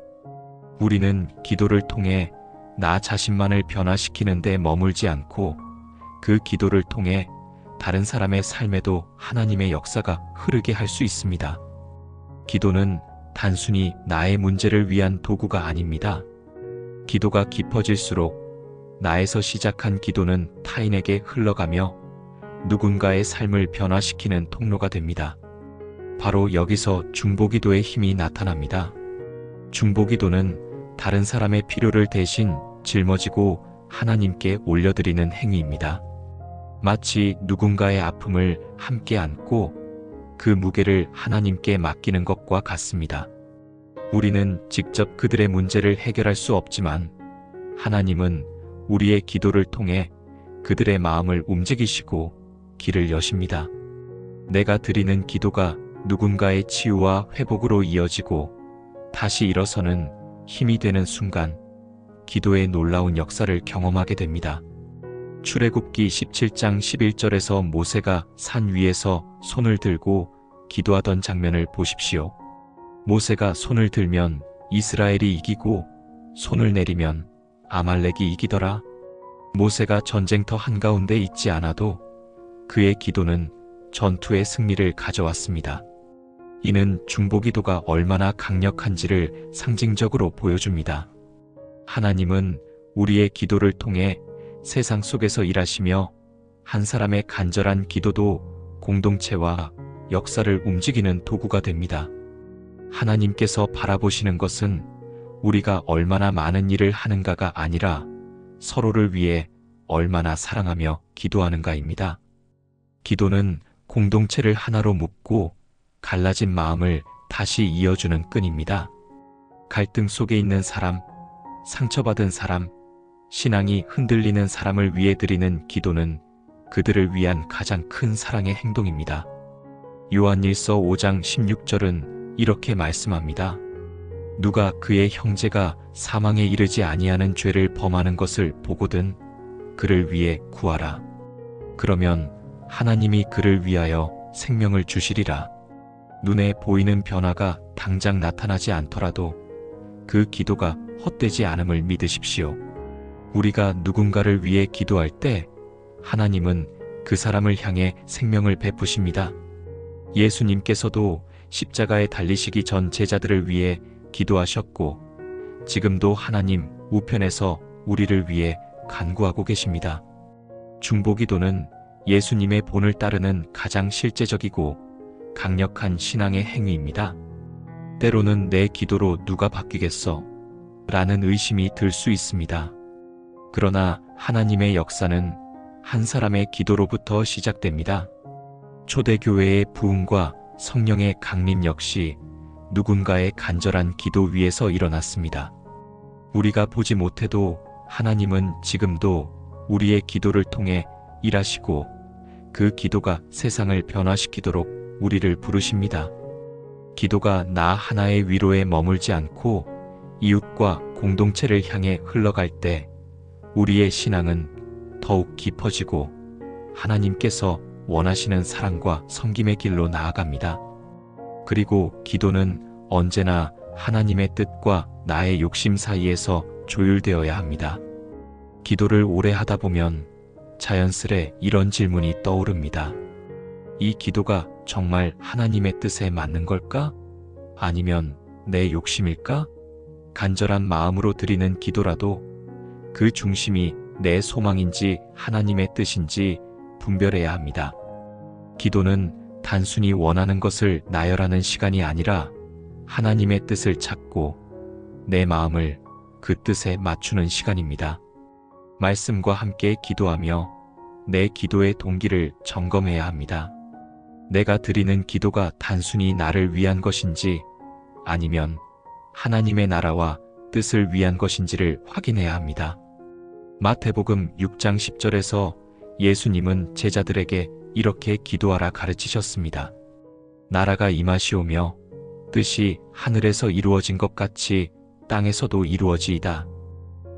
A: 우리는 기도를 통해 나 자신만을 변화시키는 데 머물지 않고 그 기도를 통해 다른 사람의 삶에도 하나님의 역사가 흐르게 할 수 있습니다. 기도는 단순히 나의 문제를 위한 도구가 아닙니다. 기도가 깊어질수록 나에서 시작한 기도는 타인에게 흘러가며 누군가의 삶을 변화시키는 통로가 됩니다. 바로 여기서 중보기도의 힘이 나타납니다. 중보기도는 다른 사람의 필요를 대신 짊어지고 하나님께 올려드리는 행위입니다. 마치 누군가의 아픔을 함께 안고 그 무게를 하나님께 맡기는 것과 같습니다. 우리는 직접 그들의 문제를 해결할 수 없지만 하나님은 우리의 기도를 통해 그들의 마음을 움직이시고 길을 여십니다. 내가 드리는 기도가 누군가의 치유와 회복으로 이어지고 다시 일어서는 힘이 되는 순간 기도의 놀라운 역사를 경험하게 됩니다. 출애굽기 17장 11절에서 모세가 산 위에서 손을 들고 기도하던 장면을 보십시오. 모세가 손을 들면 이스라엘이 이기고 손을 내리면 아말렉이 이기더라. 모세가 전쟁터 한가운데 있지 않아도 그의 기도는 전투의 승리를 가져왔습니다. 이는 중보기도가 얼마나 강력한지를 상징적으로 보여줍니다. 하나님은 우리의 기도를 통해 세상 속에서 일하시며 한 사람의 간절한 기도도 공동체와 역사를 움직이는 도구가 됩니다. 하나님께서 바라보시는 것은 우리가 얼마나 많은 일을 하는가가 아니라 서로를 위해 얼마나 사랑하며 기도하는가입니다. 기도는 공동체를 하나로 묶고 갈라진 마음을 다시 이어주는 끈입니다. 갈등 속에 있는 사람, 상처받은 사람, 신앙이 흔들리는 사람을 위해 드리는 기도는 그들을 위한 가장 큰 사랑의 행동입니다. 요한일서 5장 16절은 이렇게 말씀합니다. 누가 그의 형제가 사망에 이르지 아니하는 죄를 범하는 것을 보거든 그를 위해 구하라. 그러면 하나님이 그를 위하여 생명을 주시리라. 눈에 보이는 변화가 당장 나타나지 않더라도 그 기도가 헛되지 않음을 믿으십시오. 우리가 누군가를 위해 기도할 때 하나님은 그 사람을 향해 생명을 베푸십니다. 예수님께서도 십자가에 달리시기 전 제자들을 위해 기도하셨고 지금도 하나님 우편에서 우리를 위해 간구하고 계십니다. 중보기도는 예수님의 본을 따르는 가장 실제적이고 강력한 신앙의 행위입니다. 때로는 내 기도로 누가 바뀌겠어? 라는 의심이 들 수 있습니다. 그러나 하나님의 역사는 한 사람의 기도로부터 시작됩니다. 초대교회의 부흥과 성령의 강림 역시 누군가의 간절한 기도 위에서 일어났습니다. 우리가 보지 못해도 하나님은 지금도 우리의 기도를 통해 일하시고 그 기도가 세상을 변화시키도록 우리를 부르십니다. 기도가 나 하나의 위로에 머물지 않고 이웃과 공동체를 향해 흘러갈 때 우리의 신앙은 더욱 깊어지고 하나님께서 원하시는 사랑과 섬김의 길로 나아갑니다. 그리고 기도는 언제나 하나님의 뜻과 나의 욕심 사이에서 조율되어야 합니다. 기도를 오래 하다 보면 자연스레 이런 질문이 떠오릅니다. 이 기도가 정말 하나님의 뜻에 맞는 걸까? 아니면 내 욕심일까? 간절한 마음으로 드리는 기도라도 그 중심이 내 소망인지 하나님의 뜻인지 분별해야 합니다. 기도는 단순히 원하는 것을 나열하는 시간이 아니라 하나님의 뜻을 찾고 내 마음을 그 뜻에 맞추는 시간입니다. 말씀과 함께 기도하며 내 기도의 동기를 점검해야 합니다. 내가 드리는 기도가 단순히 나를 위한 것인지 아니면 하나님의 나라와 뜻을 위한 것인지를 확인해야 합니다. 마태복음 6장 10절에서 예수님은 제자들에게 이렇게 기도하라 가르치셨습니다. 나라가 임하시오며 뜻이 하늘에서 이루어진 것 같이 땅에서도 이루어지이다.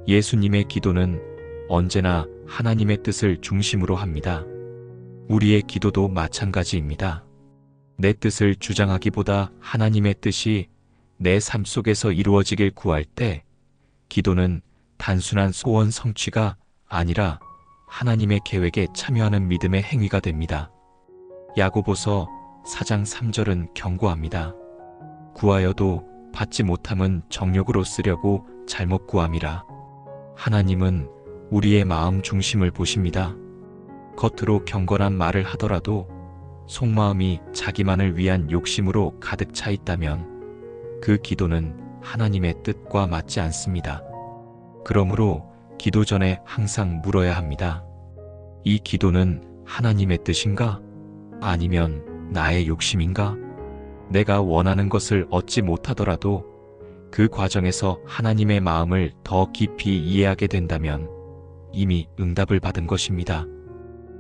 A: 예수님의 기도는 언제나 하나님의 뜻을 중심으로 합니다. 우리의 기도도 마찬가지입니다. 내 뜻을 주장하기보다 하나님의 뜻이 내 삶 속에서 이루어지길 구할 때 기도는 단순한 소원 성취가 아니라 하나님의 계획에 참여하는 믿음의 행위가 됩니다. 야고보서 4장 3절은 경고합니다. 구하여도 받지 못함은 정욕으로 쓰려고 잘못 구함이라. 하나님은 우리의 마음 중심을 보십니다. 겉으로 경건한 말을 하더라도 속마음이 자기만을 위한 욕심으로 가득 차 있다면 그 기도는 하나님의 뜻과 맞지 않습니다. 그러므로 기도 전에 항상 물어야 합니다. 이 기도는 하나님의 뜻인가? 아니면 나의 욕심인가? 내가 원하는 것을 얻지 못하더라도 그 과정에서 하나님의 마음을 더 깊이 이해하게 된다면 이미 응답을 받은 것입니다.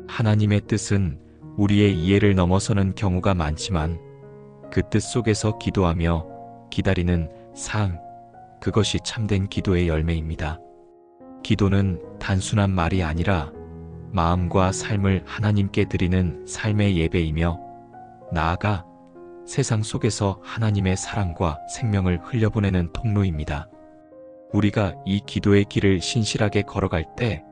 A: 하나님의 뜻은 우리의 이해를 넘어서는 경우가 많지만 그 뜻 속에서 기도하며 기다리는 삶, 그것이 참된 기도의 열매입니다. 기도는 단순한 말이 아니라 마음과 삶을 하나님께 드리는 삶의 예배이며 나아가 세상 속에서 하나님의 사랑과 생명을 흘려보내는 통로입니다. 우리가 이 기도의 길을 신실하게 걸어갈 때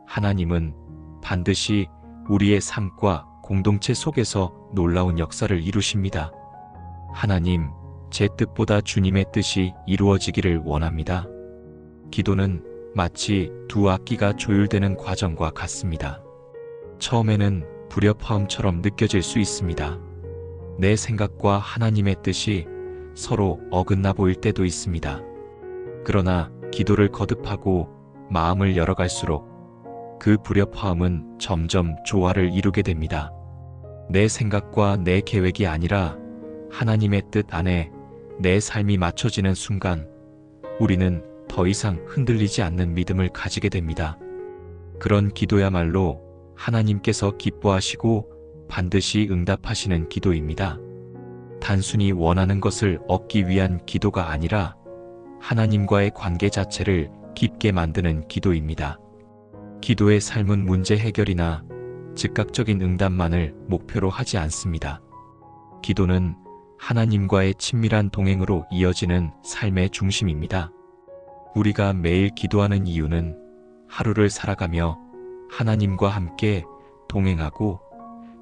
A: 하나님은 반드시 우리의 삶과 공동체 속에서 놀라운 역사를 이루십니다. 하나님, 제 뜻보다 주님의 뜻이 이루어지기를 원합니다. 기도는 마치 두 악기가 조율되는 과정과 같습니다. 처음에는 불협화음처럼 느껴질 수 있습니다. 내 생각과 하나님의 뜻이 서로 어긋나 보일 때도 있습니다. 그러나 기도를 거듭하고 마음을 열어갈수록 그 불협화음은 점점 조화를 이루게 됩니다. 내 생각과 내 계획이 아니라 하나님의 뜻 안에 내 삶이 맞춰지는 순간 우리는 더 이상 흔들리지 않는 믿음을 가지게 됩니다. 그런 기도야말로 하나님께서 기뻐하시고 반드시 응답하시는 기도입니다. 단순히 원하는 것을 얻기 위한 기도가 아니라 하나님과의 관계 자체를 깊게 만드는 기도입니다. 기도의 삶은 문제 해결이나 즉각적인 응답만을 목표로 하지 않습니다. 기도는 하나님과의 친밀한 동행으로 이어지는 삶의 중심입니다. 우리가 매일 기도하는 이유는 하루를 살아가며 하나님과 함께 동행하고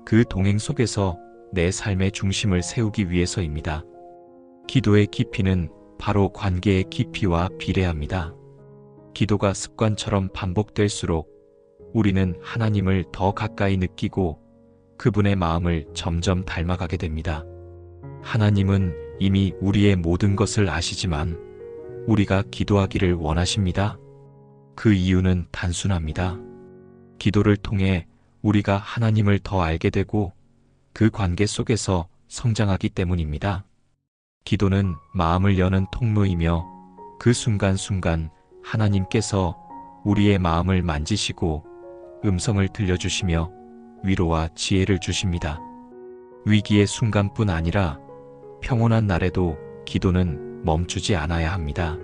A: 그 동행 속에서 내 삶의 중심을 세우기 위해서입니다. 기도의 깊이는 바로 관계의 깊이와 비례합니다. 기도가 습관처럼 반복될수록 우리는 하나님을 더 가까이 느끼고 그분의 마음을 점점 닮아가게 됩니다. 하나님은 이미 우리의 모든 것을 아시지만 우리가 기도하기를 원하십니다. 그 이유는 단순합니다. 기도를 통해 우리가 하나님을 더 알게 되고 그 관계 속에서 성장하기 때문입니다. 기도는 마음을 여는 통로이며 그 순간순간 하나님께서 우리의 마음을 만지시고 음성을 들려주시며 위로와 지혜를 주십니다. 위기의 순간뿐 아니라 평온한 날에도 기도는 멈추지 않아야 합니다.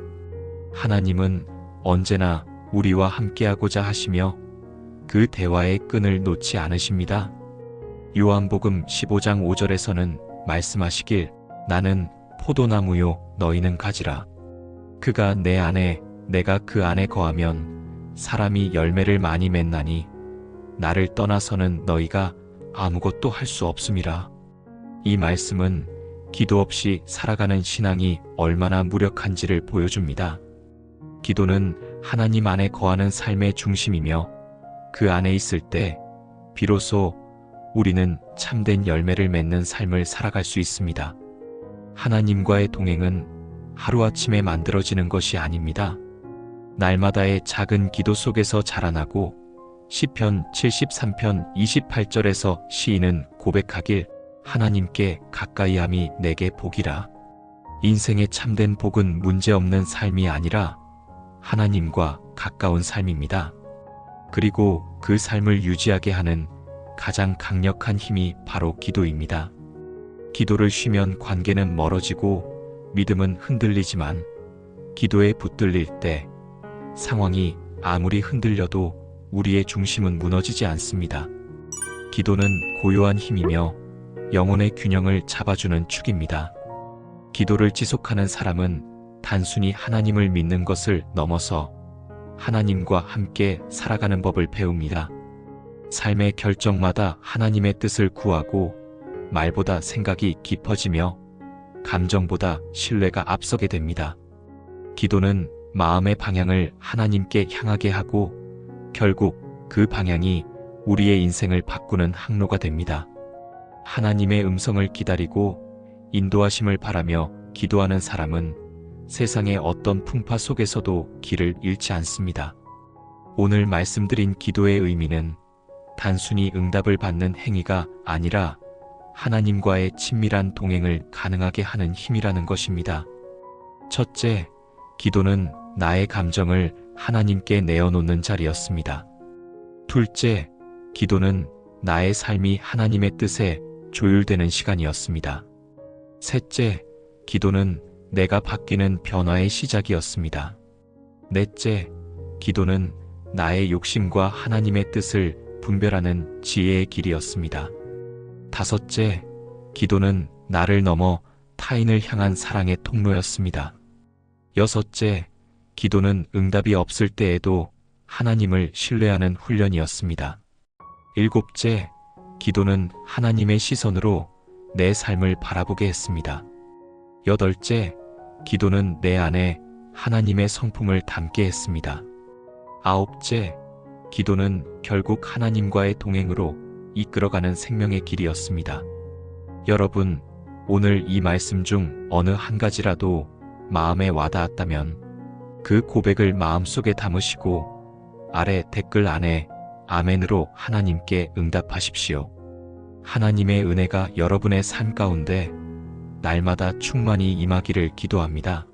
A: 하나님은 언제나 우리와 함께하고자 하시며 그 대화의 끈을 놓지 않으십니다. 요한복음 15장 5절에서는 말씀하시길 나는 포도나무요 너희는 가지라. 그가 내 안에 내가 그 안에 거하면 사람이 열매를 많이 맺나니 나를 떠나서는 너희가 아무것도 할 수 없음이라. 이 말씀은 기도 없이 살아가는 신앙이 얼마나 무력한지를 보여줍니다. 기도는 하나님 안에 거하는 삶의 중심이며 그 안에 있을 때 비로소 우리는 참된 열매를 맺는 삶을 살아갈 수 있습니다. 하나님과의 동행은 하루아침에 만들어지는 것이 아닙니다. 날마다의 작은 기도 속에서 자라나고 시편 73편 28절에서 시인은 고백하길 하나님께 가까이함이 내게 복이라. 인생의 참된 복은 문제없는 삶이 아니라 하나님과 가까운 삶입니다. 그리고 그 삶을 유지하게 하는 가장 강력한 힘이 바로 기도입니다. 기도를 쉬면 관계는 멀어지고 믿음은 흔들리지만 기도에 붙들릴 때 상황이 아무리 흔들려도 우리의 중심은 무너지지 않습니다. 기도는 고요한 힘이며 영혼의 균형을 잡아주는 축입니다. 기도를 지속하는 사람은 단순히 하나님을 믿는 것을 넘어서 하나님과 함께 살아가는 법을 배웁니다. 삶의 결정마다 하나님의 뜻을 구하고 말보다 생각이 깊어지며 감정보다 신뢰가 앞서게 됩니다. 기도는 마음의 방향을 하나님께 향하게 하고 결국 그 방향이 우리의 인생을 바꾸는 항로가 됩니다. 하나님의 음성을 기다리고 인도하심을 바라며 기도하는 사람은 세상의 어떤 풍파 속에서도 길을 잃지 않습니다. 오늘 말씀드린 기도의 의미는 단순히 응답을 받는 행위가 아니라 하나님과의 친밀한 동행을 가능하게 하는 힘이라는 것입니다. 첫째, 기도는 나의 감정을 하나님께 내어놓는 자리였습니다. 둘째, 기도는 나의 삶이 하나님의 뜻에 조율되는 시간이었습니다. 셋째, 기도는 내가 바뀌는 변화의 시작이었습니다. 넷째, 기도는 나의 욕심과 하나님의 뜻을 분별하는 지혜의 길이었습니다. 다섯째, 기도는 나를 넘어 타인을 향한 사랑의 통로였습니다. 여섯째, 기도는 응답이 없을 때에도 하나님을 신뢰하는 훈련이었습니다. 일곱째, 기도는 하나님의 시선으로 내 삶을 바라보게 했습니다. 여덟째, 기도는 내 안에 하나님의 성품을 담게 했습니다. 아홉째, 기도는 결국 하나님과의 동행으로 이끌어가는 생명의 길이었습니다. 여러분, 오늘 이 말씀 중 어느 한 가지라도 마음에 와닿았다면 그 고백을 마음속에 담으시고 아래 댓글 안에 아멘으로 하나님께 응답하십시오. 하나님의 은혜가 여러분의 삶 가운데 날마다 충만히 임하기를 기도합니다.